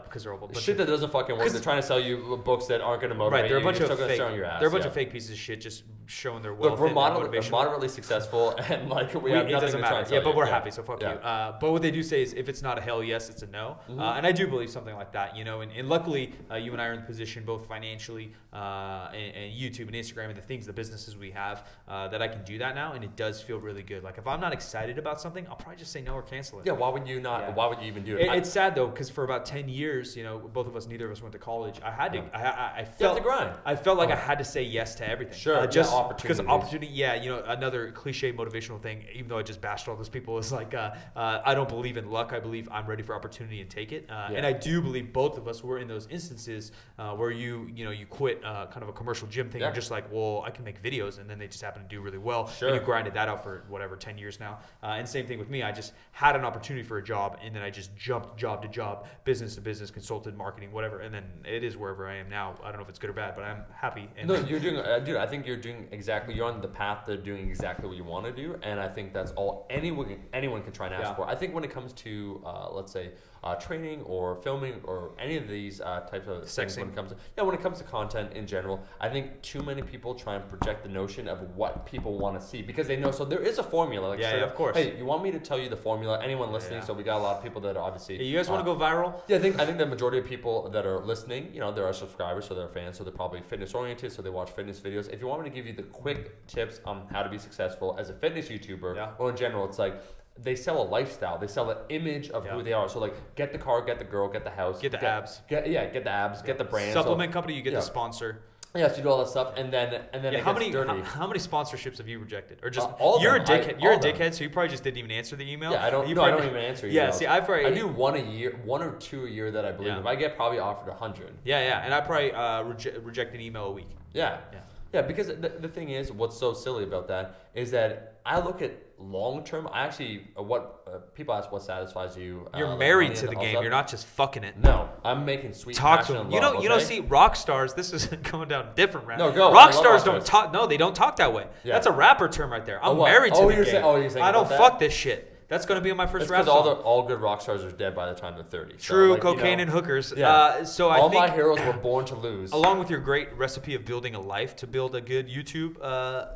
because they're all shit that doesn't fucking work. They're trying to sell you books that aren't going to motivate. Right, they're a bunch of fake. They're a bunch of fake pieces of shit, just showing their wealth. Look, we're moderately successful, and like we have nothing to try and sell but we're happy, so fuck you. But what they do say is, if it's not a hell yes, it's a no. And I do believe something like that, And luckily, you and I are in the position, both financially and YouTube and Instagram and the businesses we have, that I can do that now, and it does feel really good. Like, if I'm not excited about something, I'll probably just say no or cancel it. Yeah, why would you not? Yeah. Why would you even do it? It's sad though, because for about 10 years, both of us, neither of us went to college. I had to. I felt you have to grind. I felt like I had to say yes to everything. Sure, just because opportunity. Yeah, another cliche motivational thing. Even though I just bashed all those people, is like I don't believe in luck. I believe I'm ready for opportunity and take it. And I do believe both of us were in those instances where you quit kind of a commercial gym thing. You're just like, well, I can make videos, and then they just happen to do really well. Sure. And you grinded that out for whatever 10 years now. And same thing with me. I just had an opportunity for a job, and then I just jumped job to job, business to business, consulted, marketing, whatever, and then it is wherever I am now. I don't know if it's good or bad, but I'm happy. And no, you're doing, dude. I think you're doing exactly. You're on the path to doing exactly what you want to do, and I think that's all anyone can try and ask for. I think when it comes to let's say training or filming or any of these types of things, when it comes to content in general, I think too many people try and project the notion of what people want to see, because they know. So there is a formula. Like, of course. Hey, you want me to tell you the formula? Anyone listening? So we got a lot of people that are obviously. Hey, you guys want to go viral? Yeah, I think the majority of people that are listening, there are subscribers, so they're fans, so they're probably fitness oriented, so they watch fitness videos. If you want me to give you the quick tips on how to be successful as a fitness YouTuber, or in general, it's like, they sell a lifestyle. They sell an image of who they are. So like, get the car, get the girl, get the house, get the abs, get the abs, get the brand. Supplement company, you get the sponsor. Yes, you do all that stuff, and then how many sponsorships have you rejected, or just all you're them. a dickhead? You're a dickhead, so you probably just didn't even answer the email. Yeah, I don't even answer emails. Yeah, see, I do one a year, 1 or 2 a year that I believe. If I get probably offered 100. Yeah, and I probably reject an email a week. Yeah, because the thing is, what's so silly about that is that I look at long term. I actually, people ask what satisfies you. You're married to the game. You're not just fucking it. No, I'm making sweet. Talk to them. You don't see rock stars. This is going down a different route. No, go. Rock stars don't talk. No, they don't talk that way. Yeah. That's a rapper term right there. I'm married to the game. You're saying I don't fuck this shit. That's going to be on my first rap song. Because all good rock stars are dead by the time they're 30. True, cocaine and hookers. Yeah. So I think my heroes were born to lose. Along with your great recipe of building a life to build a good YouTube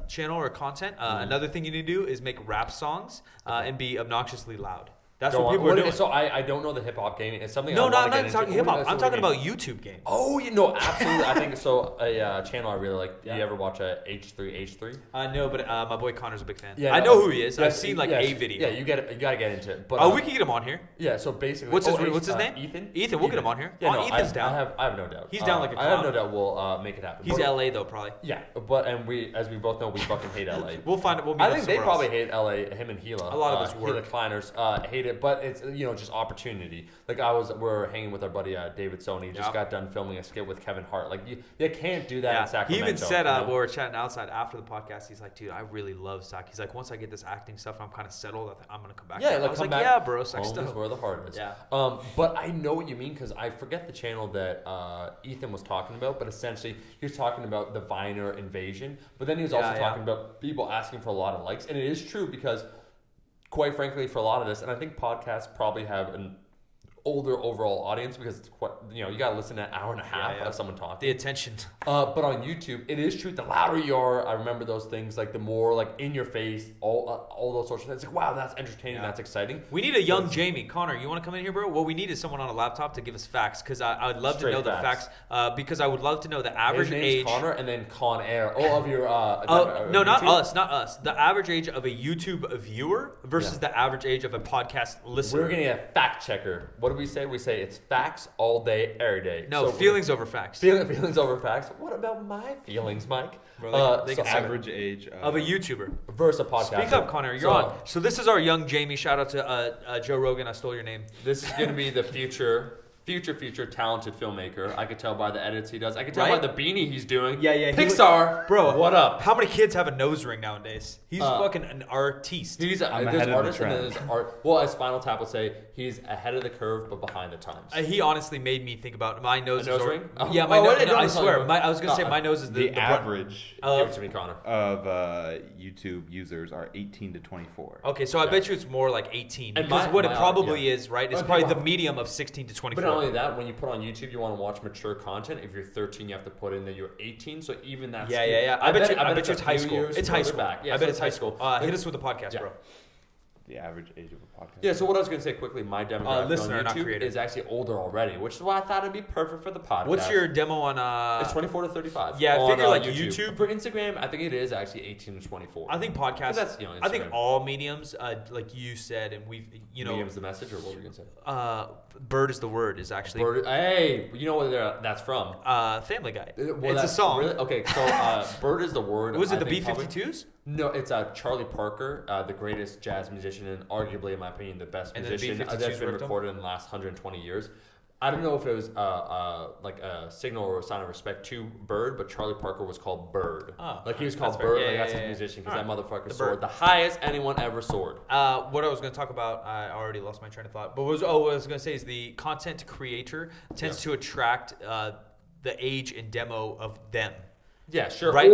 channel or content, another thing you need to do is make rap songs and be obnoxiously loud. That's what people are doing. So I don't know the hip hop game. It's something. No, I'm not talking hip hop. I'm talking about YouTube game. Oh, you know, absolutely. I think so. A channel I really like. Do you ever watch H3? No, but my boy Connor's a big fan. Yeah, I know who he is. I've seen like a video. Yeah, you gotta get into it. But we can get him on here. Yeah. So basically, what's his name? Ethan. We'll get him on here. Yeah, no, Ethan's down. I have no doubt. He's down like a clown. I have no doubt we'll make it happen. He's LA though, probably. Yeah, but as we both know, we fucking hate LA. We'll find it. I think they probably hate LA. Him and Gila. A lot of us Gila Kleiners hate it, but it's just opportunity. Like we're hanging with our buddy David Sony. Just got done filming a skit with Kevin Hart. Like you can't do that in Sacramento. He even said when we were chatting outside after the podcast, he's like, dude, I really love Sac. He's like, once I get this acting stuff, I'm kind of settled. I'm gonna come back. Yeah, I was like, yeah, bro, Sac stuff. Where the heart is. Yeah. But I know what you mean because I forget the channel that Ethan was talking about. But essentially, he was talking about the Viner invasion. But then he was also talking about people asking for a lot of likes, and it is true because, quite frankly, for a lot of this, and I think podcasts probably have an older overall audience because it's quite, you got to listen to an hour and a half of someone talking. The attention. But on YouTube, it is true. The louder you are, I remember those things, like the more like in your face, all those sorts of things. It's like, wow, that's entertaining, that's exciting. We need a young Jamie. Connor, you want to come in here, bro? What we need is someone on a laptop to give us facts because I would love to know the facts because I would love to know the average age. Connor and then Con Air. Of your no, not us. The average age of a YouTube viewer versus the average age of a podcast listener. We're getting a fact checker. What do we say? We say it's facts all day, every day. No, feelings over facts. Feelings over facts. What about my feelings, Mike? So average age of a YouTuber versus a podcast. Speak up, Connor. You're on. So this is our young Jamie. Shout out to Joe Rogan. I stole your name. This is going to be the future talented filmmaker. I could tell by the edits he does. I could tell by the beanie he's doing. Yeah. Pixar, bro. What up? How many kids have a nose ring nowadays? He's fucking an artiste. There's artists and there's art. Well, as Spinal Tap would say, he's ahead of the curve but behind the times. He honestly made me think about my nose. Nose ring? Yeah, my nose. I swear. I was gonna say my nose is the average give it to me, Connor. Of YouTube users are 18 to 24. Okay, so I bet you it's more like 18. Because what it probably is, right? It's probably the medium of 16 to 24. But not only that, when you put on YouTube, you want to watch mature content. If you're 13, you have to put in that you're 18. So even that's I bet you it's high school. It's high school. Back. Yeah, I bet it's high school. Hit us with the podcast, bro. The average age of a podcast. Yeah, so what I was going to say quickly, my demographic on YouTube is is actually older already, which is why I thought it'd be perfect for the podcast. What's your demo on? It's 24 to 35. Yeah, I figure like YouTube. For Instagram, I think it is actually 18 to 24. I think podcasts. I think all mediums, like you said, and we've medium's the message, or what were you going to say? Bird is the word is actually. Hey, you know what that's from? Family Guy. Well, it's a song. Really? Okay, so Bird is the word. Was it the B-52s? No, it's Charlie Parker, the greatest jazz musician and arguably, in my opinion, the best musician that's been recorded in the last 120 years. I don't know if it was like a signal or a sign of respect to Bird, but Charlie Parker was called Bird. He was called Bird. That's his musician because that motherfucker soared the highest anyone ever soared. What I was going to talk about, I already lost my train of thought. But what I was going to say is the content creator tends to attract the age and demo of them. Yeah, sure. Right?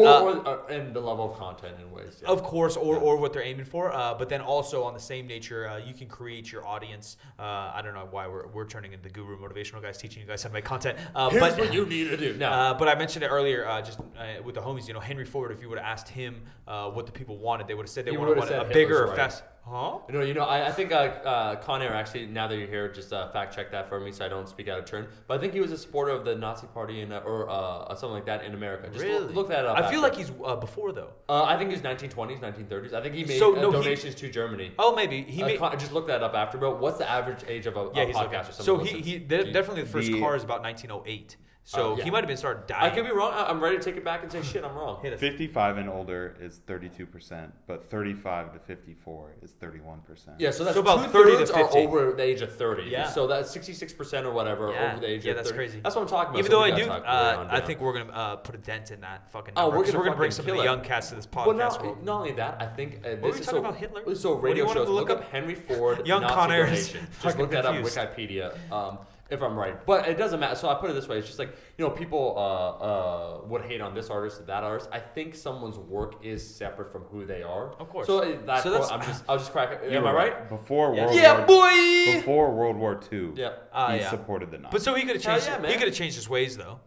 And the level of content in ways. Yeah. Of course, or what they're aiming for. But then also on the same nature, you can create your audience. I don't know why we're turning into the guru motivational guys teaching you guys how to make content. Here's what you need to do. Now. But I mentioned it earlier just with the homies. Henry Ford, if you would have asked him what the people wanted, they would have said they wanted a bigger or fast. Huh? No, I think Con Air actually, now that you're here, just fact check that for me so I don't speak out of turn. But I think he was a supporter of the Nazi Party or something like that in America. Just look that up. I feel like he's before though. I think he's 1920s, 1930s. I think he made donations to Germany. Oh, maybe just look that up after. But what's the average age of a podcast or something? So he definitely the first car is about 1908. So he might have been started dying. I could be wrong. I'm ready to take it back and say shit. I'm wrong. 55 and older is 32%, but 35 to 54 is 31%. Yeah, so that's about 30 to 50 are over the age of 30. Yeah. So that's 66% or whatever over the age of 30. Yeah, that's crazy. That's what I'm talking about. Even though I think we're gonna put a dent in that fucking number. We're gonna bring some of the young cats to this podcast. Well, not only that, I think what were we talking about Hitler? So radio shows. Look up Henry Ford. Young Con Air. Just look that up Wikipedia. If I'm right, but it doesn't matter. So I put it this way: it's just like people would hate on this artist or that artist. I think someone's work is separate from who they are. Of course. So I'll just crack it. Am I right? Before World War II, he supported the Nazis. But so he could have changed. He could have changed his ways though.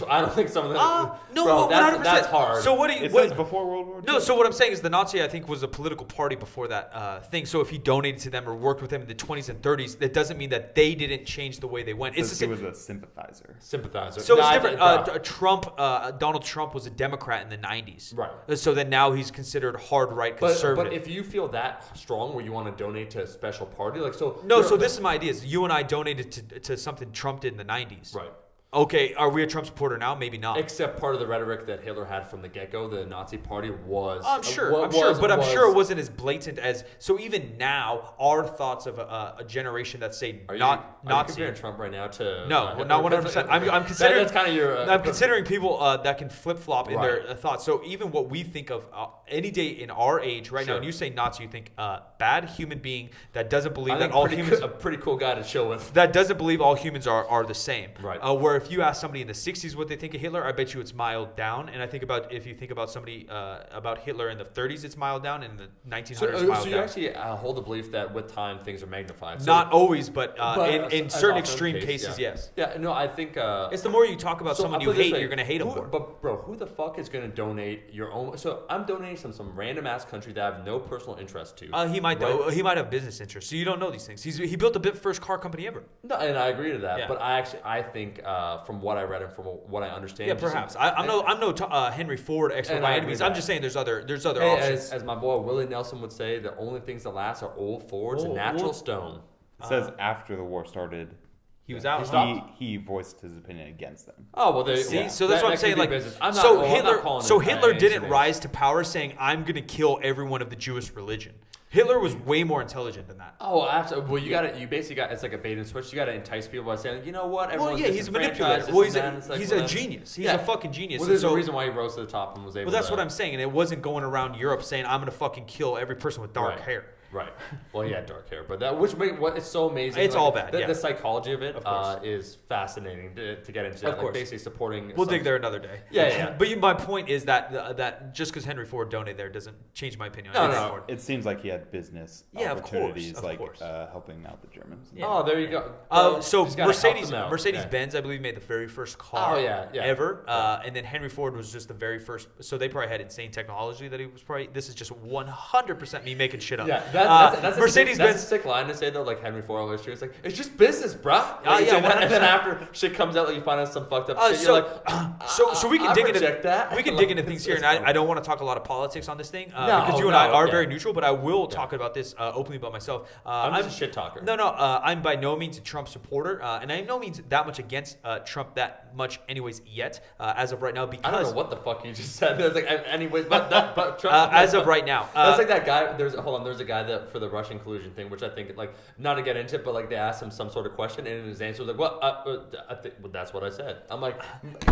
I don't think some of them. No, bro, 100%. that's hard. So what do you? It What, says before World War II. no, so what I'm saying is the Nazi, I think, was a political party before that thing. So if he donated to them or worked with them in the 20s and 30s, that doesn't mean that they didn't change the way they went. It says he was a sympathizer. Sympathizer. So No, it's I different. think, Donald Trump was a Democrat in the 90s. Right. So then now he's considered hard right conservative. But if you feel that strong where you want to donate to a special party, like so. No, so this is my idea. Is you and I donated to something Trump did in the 90s. Right. Okay, are we a Trump supporter now? Maybe not. Except part of the rhetoric that Hitler had from the get-go, the Nazi Party was. I'm sure, I'm sure it wasn't as blatant as. So even now, our thoughts of a generation that say Are you Nazi. comparing Trump right now to? No, not 100%. I'm considering that's kind of your. I'm considering people that can flip flop in their thoughts. So even what we think of any day in our age right now, and you say Nazi, you think bad human being that doesn't believe that all humans a pretty cool guy to chill with. that doesn't believe all humans are the same. Right. Where if you ask somebody in the 60s what they think of Hitler, I bet you it's mild down. And I think if you think about somebody about Hitler in the 30s, it's mild down, and in the 1900s, mild down. So you actually hold the belief that with time things are magnified. So, Not always, but in as certain often extreme the case, cases, yeah. yes. Yeah, no, I think It's the more you talk about someone I'll you put it this hate, way. you're going to hate them more. But bro, who the fuck is going to donate your own? So I'm donating some random ass country that I have no personal interest to. He might though. He might have business interests, so you don't know these things. He built the first car company ever. No, and I agree to that. Yeah. But I think from what I read and from what I understand. Yeah, perhaps. I'm no Henry Ford expert by any means. I'm just saying there's other options. As my boy Willie Nelson would say, the only things that last are old Fords and natural stone. It says after the war started, He was out. He voiced his opinion against them. Oh well, So that's what I'm saying. Like, Hitler didn't rise to power saying, "I'm going to kill everyone of the Jewish religion." Hitler was way more intelligent than that. Oh, absolutely. Well, you basically got, it's like a bait and switch. You got to entice people by saying, you know what? Well, yeah, he's a manipulator. Well, he's a genius. He's a fucking genius. Well, there's a reason why he rose to the top and was able. Well, that's what I'm saying, and it wasn't going around Europe saying, "I'm going to fucking kill every person with dark hair." Right. Well, he had dark hair, but it's so amazing. It's all bad. The psychology of it is fascinating to get into. Of course. Basically supporting. We'll dig there another day. Yeah. But my point is that just because Henry Ford donated there doesn't change my opinion on Henry Ford. It seems like he had business opportunities, helping out the Germans. Yeah. Oh, there you go. So Mercedes-Benz, I believe, made the very first car ever, and then Henry Ford was just the very first. So they probably had insane technology that he was probably. This is just 100% me making shit up. Yeah. That's Mercedes-Benz. A sick line to say though, like Henry Ford always it's like, it's just business, bruh. Like, and then after shit comes out, like you find out some fucked up shit, you're like, so we can dig into that. We can dig into things here, and I don't want to talk a lot of politics on this thing because you and I are very neutral. But I will talk about this openly about myself. I'm just a shit talker. No, I'm by no means a Trump supporter, and I'm no means that much against Trump that much, anyways. Yet, as of right now, because I don't know what the fuck you just said. There's like, anyways, but Trump. As of right now, that's like that guy. There's a guy that for the Russian collusion thing, which I think, like, not to get into it, but like they asked him some sort of question, and his answer was like, "Well, I think that's what I said." I'm like,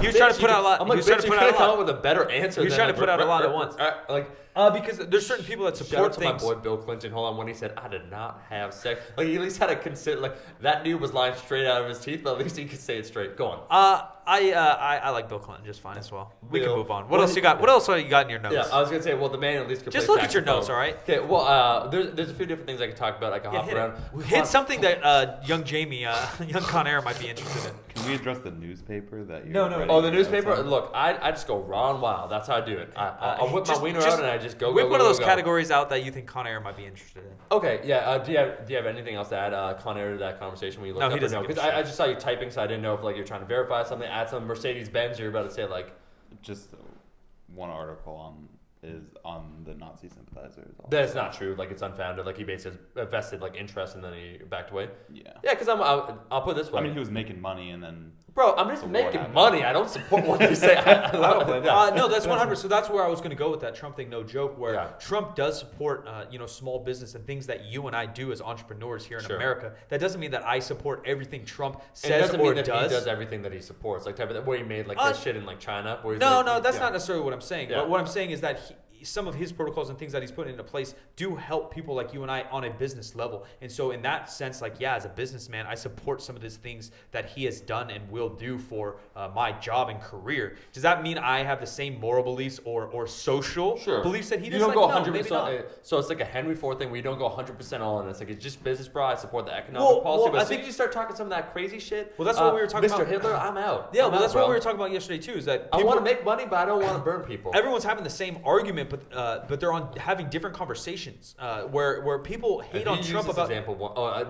he was trying to put out a lot. I'm like, bitch, you could have come up with a better answer. He was trying to put out a lot at once. Like, because there's certain people that support shout out things. to my boy Bill Clinton. Hold on, when he said, "I did not have sex," like he at least had to consider. Like that dude was lying straight out of his teeth, but at least he could say it straight. Go on. I like Bill Clinton just fine as well. We can move on. What else you got? What else you got in your notes? Yeah, I was gonna say, well, the man at least could just play look at your notes, all right? Okay, well, there's a few different things I could talk about. I can hop around. Hit something that young Jamie, young Con Air might be interested in. Can we address the newspaper that you? No. Oh, the newspaper. Look, I just go raw and wild. That's how I do it. I'll whip my wiener out and I just go. Whip one of those categories out that you think Con Air might be interested in. Okay, yeah. Do you have anything else to add, Con Air, to that conversation when you look up? No, he doesn't. Because I just saw you typing, so I didn't know if like you're trying to verify something, add some Mercedes-Benz. You're about to say like, just one article is on the Nazi sympathizers. That's not true. Like it's unfounded. Like he basically vested like interest and then he backed away. Yeah. Yeah, because I'll put it this way. I mean, he was making money and then. Bro, I'm just making money. I don't support what they say. No, that's 100. So that's where I was going to go with that Trump thing. No joke. Where Trump does support, small business and things that you and I do as entrepreneurs here in America. That doesn't mean that I support everything Trump says or does. It doesn't mean that he does everything that he supports. Like type of where he made like this shit in like China. Where he's no, that's not necessarily what I'm saying. Yeah. But what I'm saying is that some of his protocols and things that he's putting into place do help people like you and I on a business level. And so in that sense, like, yeah, as a businessman, I support some of these things that he has done and will do for my job and career. Does that mean I have the same moral beliefs or social beliefs that he does? You don't like, go 100%. So it's like a Henry Ford thing where you don't go 100% all in. It's like, it's just business, bro. I support the economic policy. But I think you start talking some of that crazy shit. Well, that's what we were talking about. Mr. Hitler, I'm out. Yeah, that's what we were talking about yesterday too. Is that I want to make money, but I don't want to burn people. Everyone's having the same argument, but they're having different conversations where people hate on Trump about example.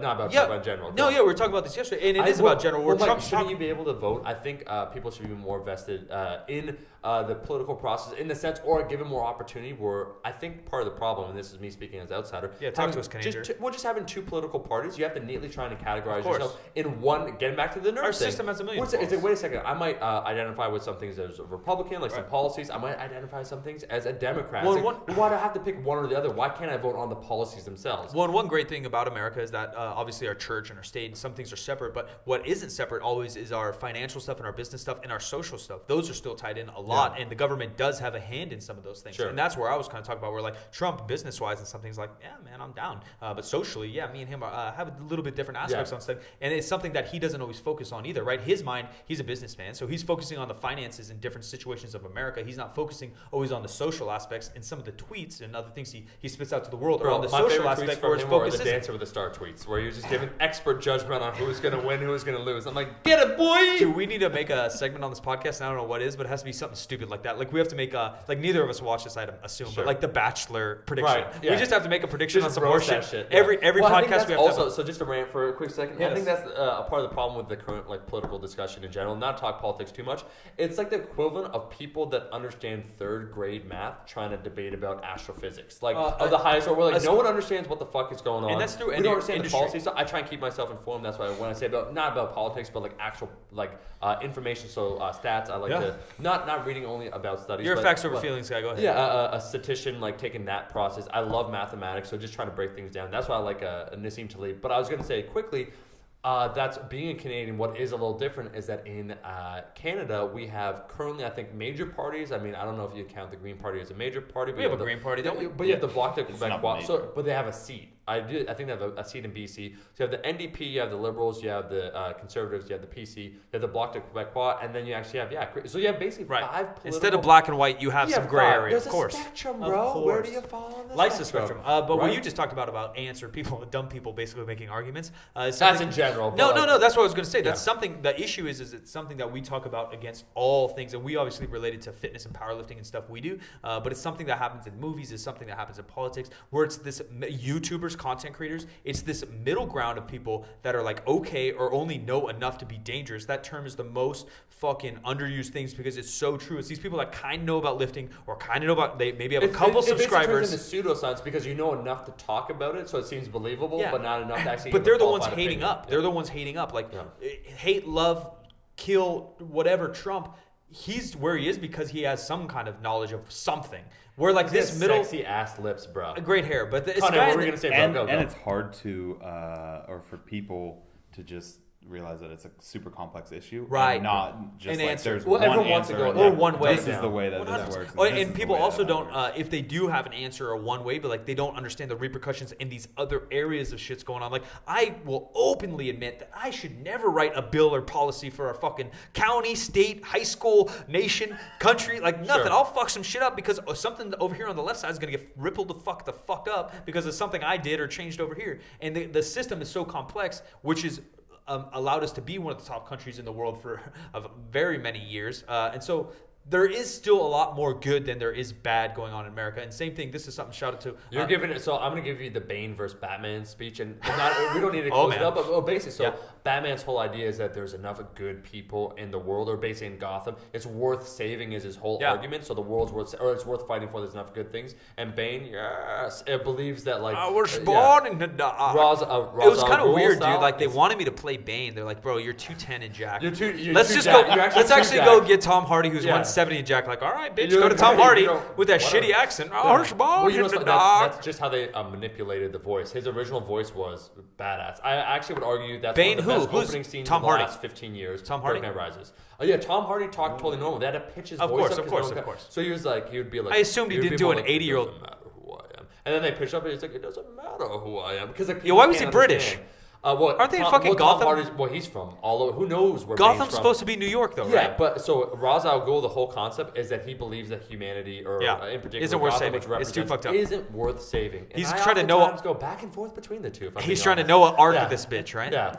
Not about Trump in general. No, we were talking about this yesterday, and it is about general. Where Trump's shouldn't you be able to vote? I think people should be more vested in the political process in the sense, or given more opportunity. Where I think part of the problem, and this is me speaking as an outsider. Yeah, talk to us, Canadian. Just having two political parties, you have to neatly trying to categorize yourself in one. Getting back to the nerd Our thing. system has a million. It's like, wait a second. I might identify with some things as a Republican, like some policies. I might identify some things as a Democrat. Why do I have to pick one or the other? Why can't I vote on the policies themselves? Well, one great thing about America is that obviously our church and our state and some things are separate, but what isn't separate always is our financial stuff and our business stuff and our social stuff. Those are still tied in a lot, and the government does have a hand in some of those things. And that's where I was kind of talking about where like Trump business-wise and some things like, yeah, man, I'm down. But socially, yeah, me and him have a little bit different aspects on stuff. And it's something that he doesn't always focus on either, right? His mind, he's a businessman, so he's focusing on the finances in different situations of America. He's not focusing always on the social aspects, and some of the tweets and other things he spits out to the world are on the social aspect where his focus is. The Dancer with the Star tweets, where you're just giving expert judgment on who's going to win, who's going to lose. I'm like, get it, boy! Dude, we need to make a segment on this podcast, and I don't know what it is, but it has to be something stupid like that. Like, we have to make like, neither of us watch this item, assume, but like the Bachelor prediction. Right, yeah. We just have to make a prediction on some more shit. Yeah. Every podcast we have also, so just to rant for a quick second, yes. I think that's a part of the problem with the current like political discussion in general. Not talk politics too much. It's like the equivalent of people that understand third grade math trying to debate about astrophysics, like of the highest order. Where like no one understands what the fuck is going on. And that's through we don't understand the policy. So I try and keep myself informed. That's why when I say about not about politics, but like actual like information. So stats. I like to not reading only about studies. You're a facts over feelings guy. Go ahead. Yeah, a statistician like taking that process. I love mathematics, so just trying to break things down. That's why I like Nassim Taleb. But I was going to say quickly, that's being a Canadian. What is a little different is that in Canada we have currently, I think, major parties. I mean, I don't know if you count the Green Party as a major party. But we have a Green Party, don't we? But you have the Bloc de Québécois. But they have a seat. I think they have a seat in BC. So you have the NDP, you have the Liberals, you have the Conservatives, you have the PC, you have the Bloc de Québécois, and then you actually have so you have basically 5 political. Instead of black and white, you have some gray area. There's of course. A spectrum, bro. Where do you fall on the Life's spectrum? a spectrum. But what you just talked about ants or people, dumb people, basically making arguments. That's in general. No. That's what I was going to say. That's something. The issue is it's something that we talk about against all things, and we obviously related to fitness and powerlifting and stuff we do. But it's something that happens in movies. It's something that happens in politics, where it's this YouTubers, content creators. It's this middle ground of people that are like okay or only know enough to be dangerous. That term is the most fucking underused things because it's so true. It's these people that kind of know about lifting or kind of know about they maybe have a couple subscribers. It's into pseudoscience because you know enough to talk about it, so it seems believable, but not enough to actually. But they're the ones hating up. They're the ones hating up. Like hate, love, kill, whatever Trump. He's where he is because he has some kind of knowledge of something. Where like this middle sexy ass lips, bro. Great hair, but Connor, what were you gonna say? And it's hard to or for people to just realize that it's a super complex issue, right? And not just an like answer. there's one everyone wants to go or one way. This is the way that this works. And people also don't, if they do have an answer or one way, but like they don't understand the repercussions in these other areas of shit's going on. Like I will openly admit that I should never write a bill or policy for a fucking county, state, high school, nation, country, like nothing. I'll fuck some shit up because something over here on the left side is gonna get rippled the fuck up because of something I did or changed over here. And the system is so complex, which is allowed us to be one of the top countries in the world for very many years. And so there is still a lot more good than there is bad going on in America. And same thing, this is something shout out to. You're giving it, so I'm going to give you the Bane versus Batman speech. And we don't need to close it up, but basically, Batman's whole idea is that there's enough good people in the world, or basically in Gotham. It's worth saving is his whole argument. So the world's worth, or it's worth fighting for. There's enough good things. And Bane, it believes that like. I was born in the dark. It was kind of weird, dude. Like they wanted me to play Bane. They're like, bro, you're 210 and jacked. Let's actually go get Tom Hardy, who's 170. 70 and Jack like, all right, bitch, You're go to like, Tom hey, Hardy you know, with that whatever. shitty accent. Yeah. Oh, Hirsch Ball, Well, you know, get the so dog. that's just how they manipulated the voice. His original voice was badass. I actually would argue that's Bane one of the who? best Who's opening scenes Tom in the Hardy? last 15 years. Tom Hardy? Dark Knight Rises. Oh yeah, Tom Hardy talked totally normal. They had to pitch his Of voice course, up of 'cause course. So he was like, he would be like. I assumed he would didn't be do more an like, 80-year-old. It doesn't matter who I am. And then they pitched up and he's like, it doesn't matter who I am because like, Yo, why was can't he British? understand. Well, Aren't they fucking Tom Gotham? Hardy's, well, he's from all over. Who knows where Gotham's Bane's from. supposed to be New York, though, Yeah, right? but so Ra's al Ghul, the whole concept is that he believes that humanity, or Yeah. in particular, Isn't worth Gotham, saving. which It's too represents, fucked up. isn't worth saving. And He's I trying to know- oftentimes go back and forth between the two. If I'm He's being trying to honest. know what arc Yeah. of this bitch, right? Yeah,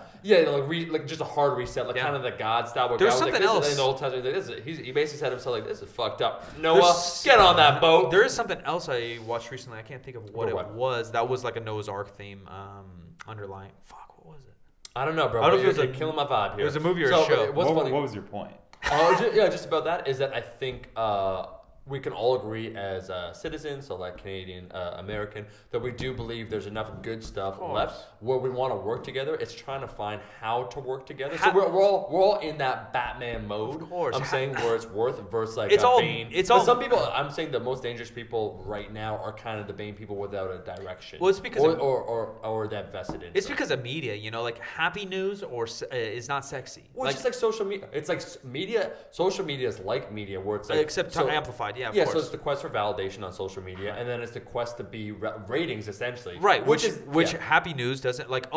like just a hard reset, like Yeah. kind of the God style. Where There's God was something like, this is- else. in the Old Testament. Like, he basically said himself like, "This is fucked up." Noah, There's- get on that boat. There is something else I watched recently. I can't think of what Or it what? was. That was like a Noah's Ark theme underlying. Fuck, what was it? I don't know, bro. I don't know if You're it was a- killing my vibe here. it was a movie or a So, show. What's funny? What was your point? Just about that is that I think we can all agree as citizens, so like Canadian, American, that we do believe there's enough good stuff left where we want to work together. It's trying to find how to work together. So we're all in that Batman mode. Of course. I'm saying where it's worth versus like It's all- Bane. it's But all- some people. I'm saying the most dangerous people right now are kind of the Bane people without a direction. Well, it's because or, of- or that vested in. It's because of media, like happy news is not sexy. Well, Like, it's just like social media. It's like media. Social media is like media, where it's like except amplified, yeah, of yeah. course. So it's the quest for validation on social media, and then it's the quest to be ratings, essentially. right, which yeah. happy news doesn't like.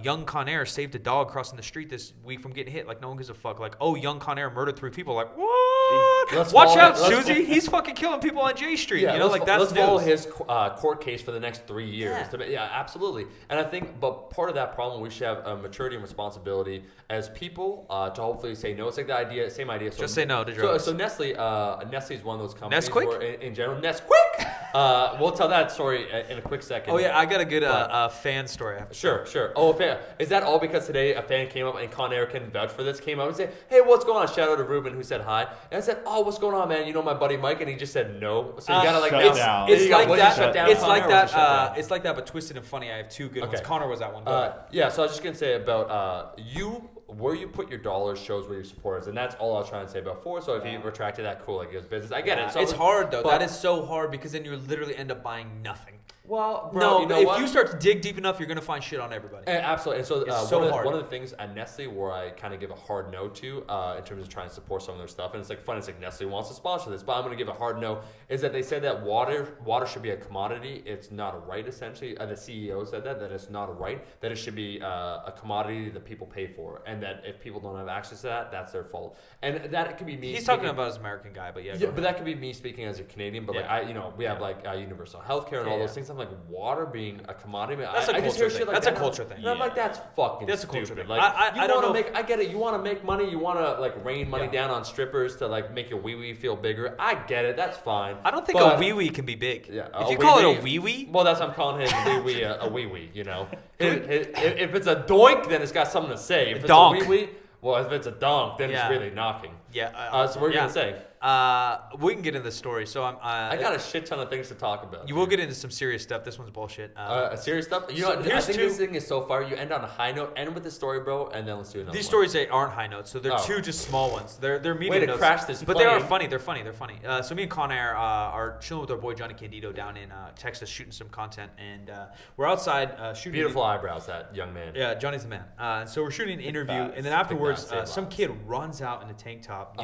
Young Con Air saved a dog crossing the street this week from getting hit. Like no one gives a fuck. Like young Con Air murdered 3 people. Like what? Let's Watch follow- out, let's Susie. He's fucking killing people on J Street. Yeah, like that's let's follow news. his court case for the next 3 years. Yeah. Absolutely. And I think, but part of that problem, we should have a maturity and responsibility as people to hopefully say no. It's like the same idea. So, Just say no to drugs. So Nestle is one of those companies. Nesquik? Where in general, Nesquik. We'll tell that story in a quick second. Oh yeah, I got a good fan story. Sure. Oh, a fan. Is that all because today a fan came up and Con Air can vouch for this? Came up and said, "Hey, what's going on?" Shout out to Ruben who said hi. And I said, "Oh, what's going on, man? You know my buddy Mike?" And he just said no. So you gotta like shut now- down. It's you got- like was he that. shut down? It's Con like Air, or was he shut that. down? It's like that, but twisted and funny. I have 2 good ones. Okay. Connor was that one. Go ahead. Yeah, so I was just gonna say about where you put your dollars shows where your support is, and that's all I was trying to say about Farr. So if you retracted that, cool, like it was business. I get it. So It's hard though. but- That is so hard because then you literally end up buying nothing. well, bro, No, you know if what? you start to dig deep enough, you're gonna find shit on everybody. Absolutely. And so, It's so hard. one of the things at Nestle where I kind of give a hard no to in terms of trying to support some of their stuff, and it's like fun. It's like Nestle wants to sponsor this, but I'm going to give a hard no. Is that they said that water should be a commodity. It's not a right. Essentially, the CEO said that it's not a right. That it should be a commodity that people pay for, and that if people don't have access to that, that's their fault. And that could be me. He's speaking- talking about his American guy, but yeah. Yeah, but that could be me speaking as a Canadian. But Yeah. like we have like universal healthcare and all those things. I'm like water being a commodity. That's a I just culture hear shit thing. like That's a that, culture thing. And I'm like, that's fucking That's a culture stupid. thing. Like, I don't know if- I get it. You want to make money. You want to like rain money down on strippers to like make your wee wee feel bigger. I get it. That's fine. I don't think But- a wee wee can be big. Yeah, If a you call it wee-wee- a wee wee, Well, that's what I'm calling his wee wee a wee wee. You know, if it's a doink, then it's got something to say. If it's donk. a wee wee, well, if it's a donk, then Yeah. it's really knocking. yeah. So what are you gonna say? We can get into the story. So I got a shit ton of things to talk about. You will get into some serious stuff. This one's bullshit. Serious stuff. You know, So what? I here's think two- this thing is so far. You end on a high note. End with the story, bro, and then let's do another. These one. stories they aren't high notes, so they're Oh. 2 just small ones. They're medium Way to notes, crash this but they are plane. funny. They're funny. So me and Con Air are chilling with our boy Johnny Candido down in Texas, shooting some content, and we're outside shooting. Beautiful eyebrows, that young man. Yeah, Johnny's the man. So we're shooting an interview, facts. and then afterwards, Big facts, some lots. kid runs out in a tank top,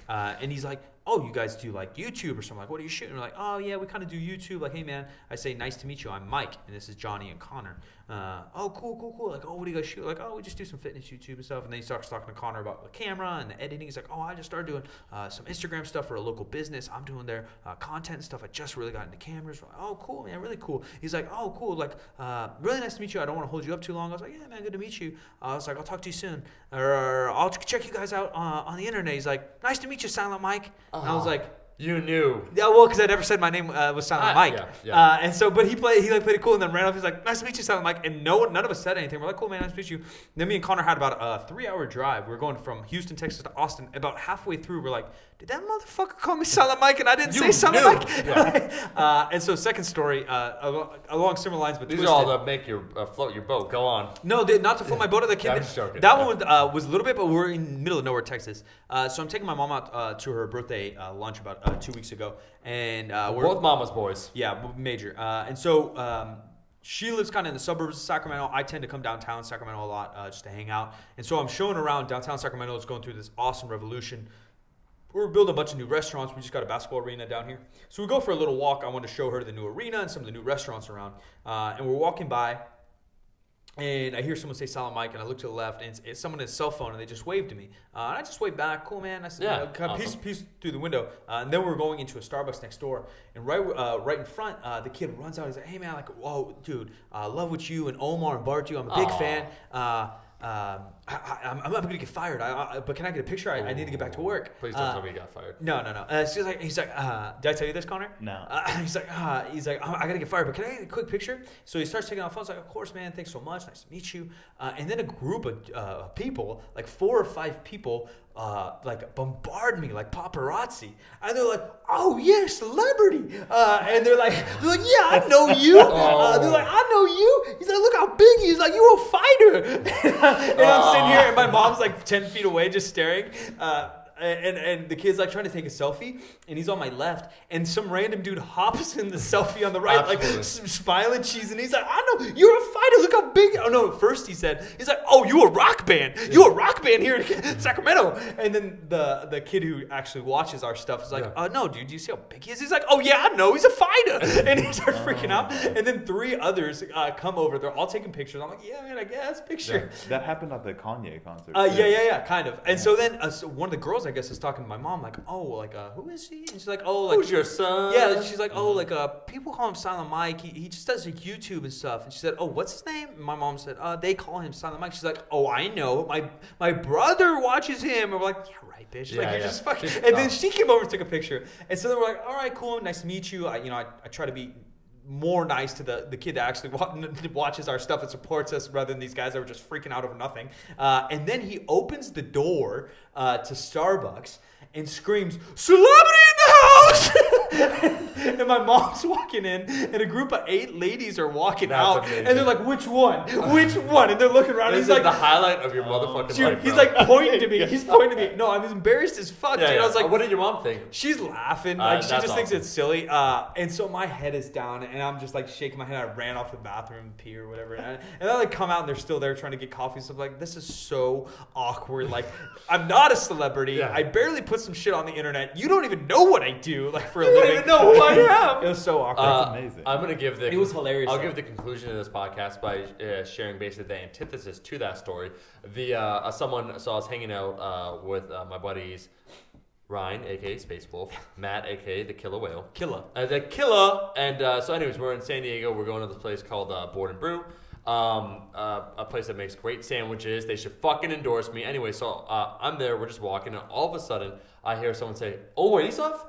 and he's like, "Oh, you guys do like YouTube or something? Like, what are you shooting?" We're like, "Oh yeah, we kind of do YouTube." Like, "Hey man," I say, "Nice to meet you. I'm Mike, and this is Johnny and Connor." Oh, cool. Like, "Oh, what do you guys shoot?" Like, "Oh, we just do some fitness YouTube and stuff." And then he starts talking to Connor about the camera and the editing. He's like, "Oh, I just started doing some Instagram stuff for a local business. I'm doing their content and stuff. I just really got into cameras." We're like, "Oh, cool, man, really cool." He's like, "Oh, cool. Like, really nice to meet you. I don't want to hold you up too long." I was like, "Yeah, man, good to meet you." I was like, "I'll talk to you soon, or I'll check you guys out on the internet." He's like, "Nice to meet you, Silent Mike." And I was like, You knew. Yeah, well, because I never said my name was Silent Mike. And so, but he played it cool, and then ran up. He's like, "Nice to meet you, Silent Mike." And none of us said anything. We're like, "Cool, man, nice to meet you." And then me and Connor had about a 3-hour drive. We were going from Houston, Texas to Austin. About halfway through, we're like, "Did that motherfucker call me Silent Mike?" And I didn't say Silent Mike. Yeah. And so, second story, along similar lines, but these are all to make your float your boat. Go on. No, not to float my boat. The kid. I'm just joking. That one was a little bit, but we're in the middle of nowhere, Texas. So I'm taking my mom out to her birthday lunch about 2 weeks ago. And we're both mama's boys. Yeah, major. And so she lives kind of in the suburbs of Sacramento. I tend to come downtown Sacramento a lot just to hang out. And so I'm showing around downtown Sacramento. It's going through this awesome revolution. We're building a bunch of new restaurants. We just got a basketball arena down here. So we go for a little walk. I want to show her the new arena and some of the new restaurants around. And we're walking by. And I hear someone say Silent Mike, and I look to the left, and it's someone on his cell phone, and they just waved to me. And I just waved back. Cool, man. I said, awesome. Peace through the window. And then we're going into a Starbucks next door. And right in front, the kid runs out. He's like, "Hey, man, like, whoa, dude, love what you and Omar and Bart do. I'm a big fan. I'm going to get fired. But can I get a picture? I need to get back to work." Please don't tell me you got fired. No. He's like, did I tell you this, Connor? No. He's like, I got to get fired, but can I get a quick picture? So he starts taking off phones. Like, "Of course, man. Thanks so much. Nice to meet you." And then a group of people, like 4 or 5 people, like bombard me like paparazzi, and they're like, "Oh yeah, celebrity," and they're like, "Yeah, I know you." They're like, "I know you." He's like, "Look how big he is. Like, you're a fighter." And I'm sitting here, and my mom's like 10 feet away, just staring. And the kid's like trying to take a selfie, and he's on my left, and some random dude hops in the selfie on the right, like smiling cheese, and he's like, "I know, you're a fighter, look how big." Oh no, first he's like, "Oh, you a rock band. You a rock band here in Sacramento." And then the kid who actually watches our stuff is like, "No, dude, do you see how big he is?" He's like, "Oh yeah, I know, he's a fighter." And he starts freaking out. And then 3 others come over. They're all taking pictures. I'm like, "Yeah, man, I guess picture." Yeah, that happened at the Kanye concert. Yeah, kind of. And so then one of the girls, I guess, is talking to my mom, like, "Oh, like, who is he?" And she's like, "Oh, like, who's your son?" Yeah, she's like, "Oh, like, people call him Silent Mike. He just does like YouTube and stuff." And she said, "Oh, what's his name?" And my mom said, "They call him Silent Mike." She's like, "Oh, I know. My brother watches him." And we're like, "Yeah, right, bitch." Like, you're just fucking. And then she came over and took a picture. And so then we're like, "All right, cool, nice to meet you." I try to be more nice to the kid that actually watches our stuff and supports us rather than these guys that were just freaking out over nothing. And then he opens the door to Starbucks and screams, "Celebrity in the house!" And my mom's walking in, and a group of 8 ladies are walking out, amazing. And they're like, "Which one? Which one?" And they're looking around. This he's is like, the highlight of your motherfucking life, he's bro. like pointing to me. He's pointing to me. No, I'm embarrassed as fuck, dude. I was like, "What did your mom think?" She's laughing. Like, she just thinks awesome. it's silly. And so my head is down, and I'm just like shaking my head. I ran off the bathroom and pee or whatever. And I like come out, and they're still there trying to get coffee. So I'm like, this is so awkward. Like, I'm not a celebrity. Yeah. I barely put some shit on the internet. You don't even know what I do, like, for a living. You don't even know who I am. It was so awkward. That's amazing. I'm gonna give It was hilarious. I'll give the conclusion of this podcast by sharing basically the antithesis to that story. Someone saw us hanging out with my buddies Ryan, aka Space Wolf, Matt, aka the Killer Whale, the Killer, and so anyways, we're in San Diego. We're going to this place called Board and Brew. A place that makes great sandwiches. They should fucking endorse me. Anyway, so I'm there. We're just walking, and all of a sudden, I hear someone say, "Oh, wait, Isuf?"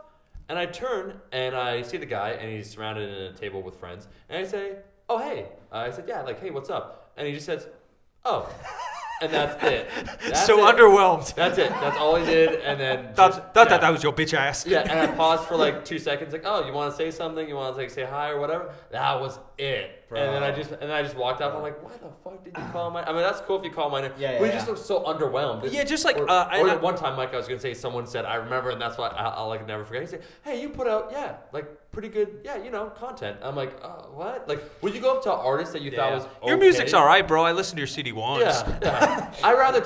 And I turn, and I see the guy, and he's surrounded in a table with friends. And I say, "Oh, hey." I said, "Yeah, like, hey, what's up?" And he just says, "Oh." And that's it. Underwhelmed. That's it. That's all he did. And then thought that was your bitch ass. Yeah, and I paused for like 2 seconds, like, "Oh, you want to say something? You want to say hi or whatever?" That was it. Bro. And then I just walked out. I'm like, "Why the fuck did you call my?" I mean, that's cool if you call my name. We just look so underwhelmed. Yeah, just like one time, Mike, I was gonna say, someone said, "I remember," and that's why I'll like never forget. He said, "Hey, you put out like pretty good content." I'm like, "What?" Like, would you go up to an artist that you thought was okay? Your music's all right, bro. I listened to your CD once. Yeah. I'd rather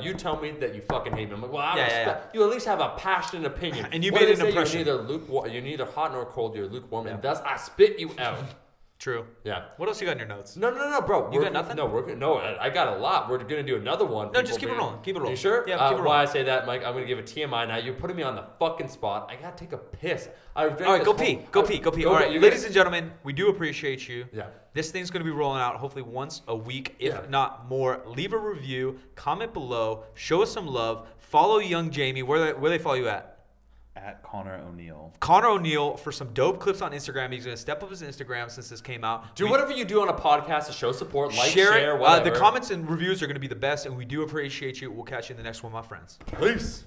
you tell me that you fucking hate me. I'm like, well, you at least have a passionate opinion. And you made an impression. You're neither hot nor cold. You're lukewarm, and thus I spit you out. True. Yeah. What else you got in your notes? No, bro. You got nothing? No, I got a lot. We're gonna do another one. No, just keep it rolling. Keep it rolling. You sure? Yeah, keep it rolling. Why I say that, Mike? I'm gonna give a TMI now. You're putting me on the fucking spot. I gotta take a piss. All right, go pee. All right, ladies and gentlemen, we do appreciate you. Yeah. This thing's going to be rolling out hopefully once a week, if not more. Leave a review, comment below, show us some love, follow Young Jamie. Where they follow you at? at Connor O'Neill. Connor O'Neill for some dope clips on Instagram. He's going to step up his Instagram since this came out. Do whatever you do on a podcast to show support. Like, share whatever. The comments and reviews are going to be the best, and we do appreciate you. We'll catch you in the next one, my friends. Peace.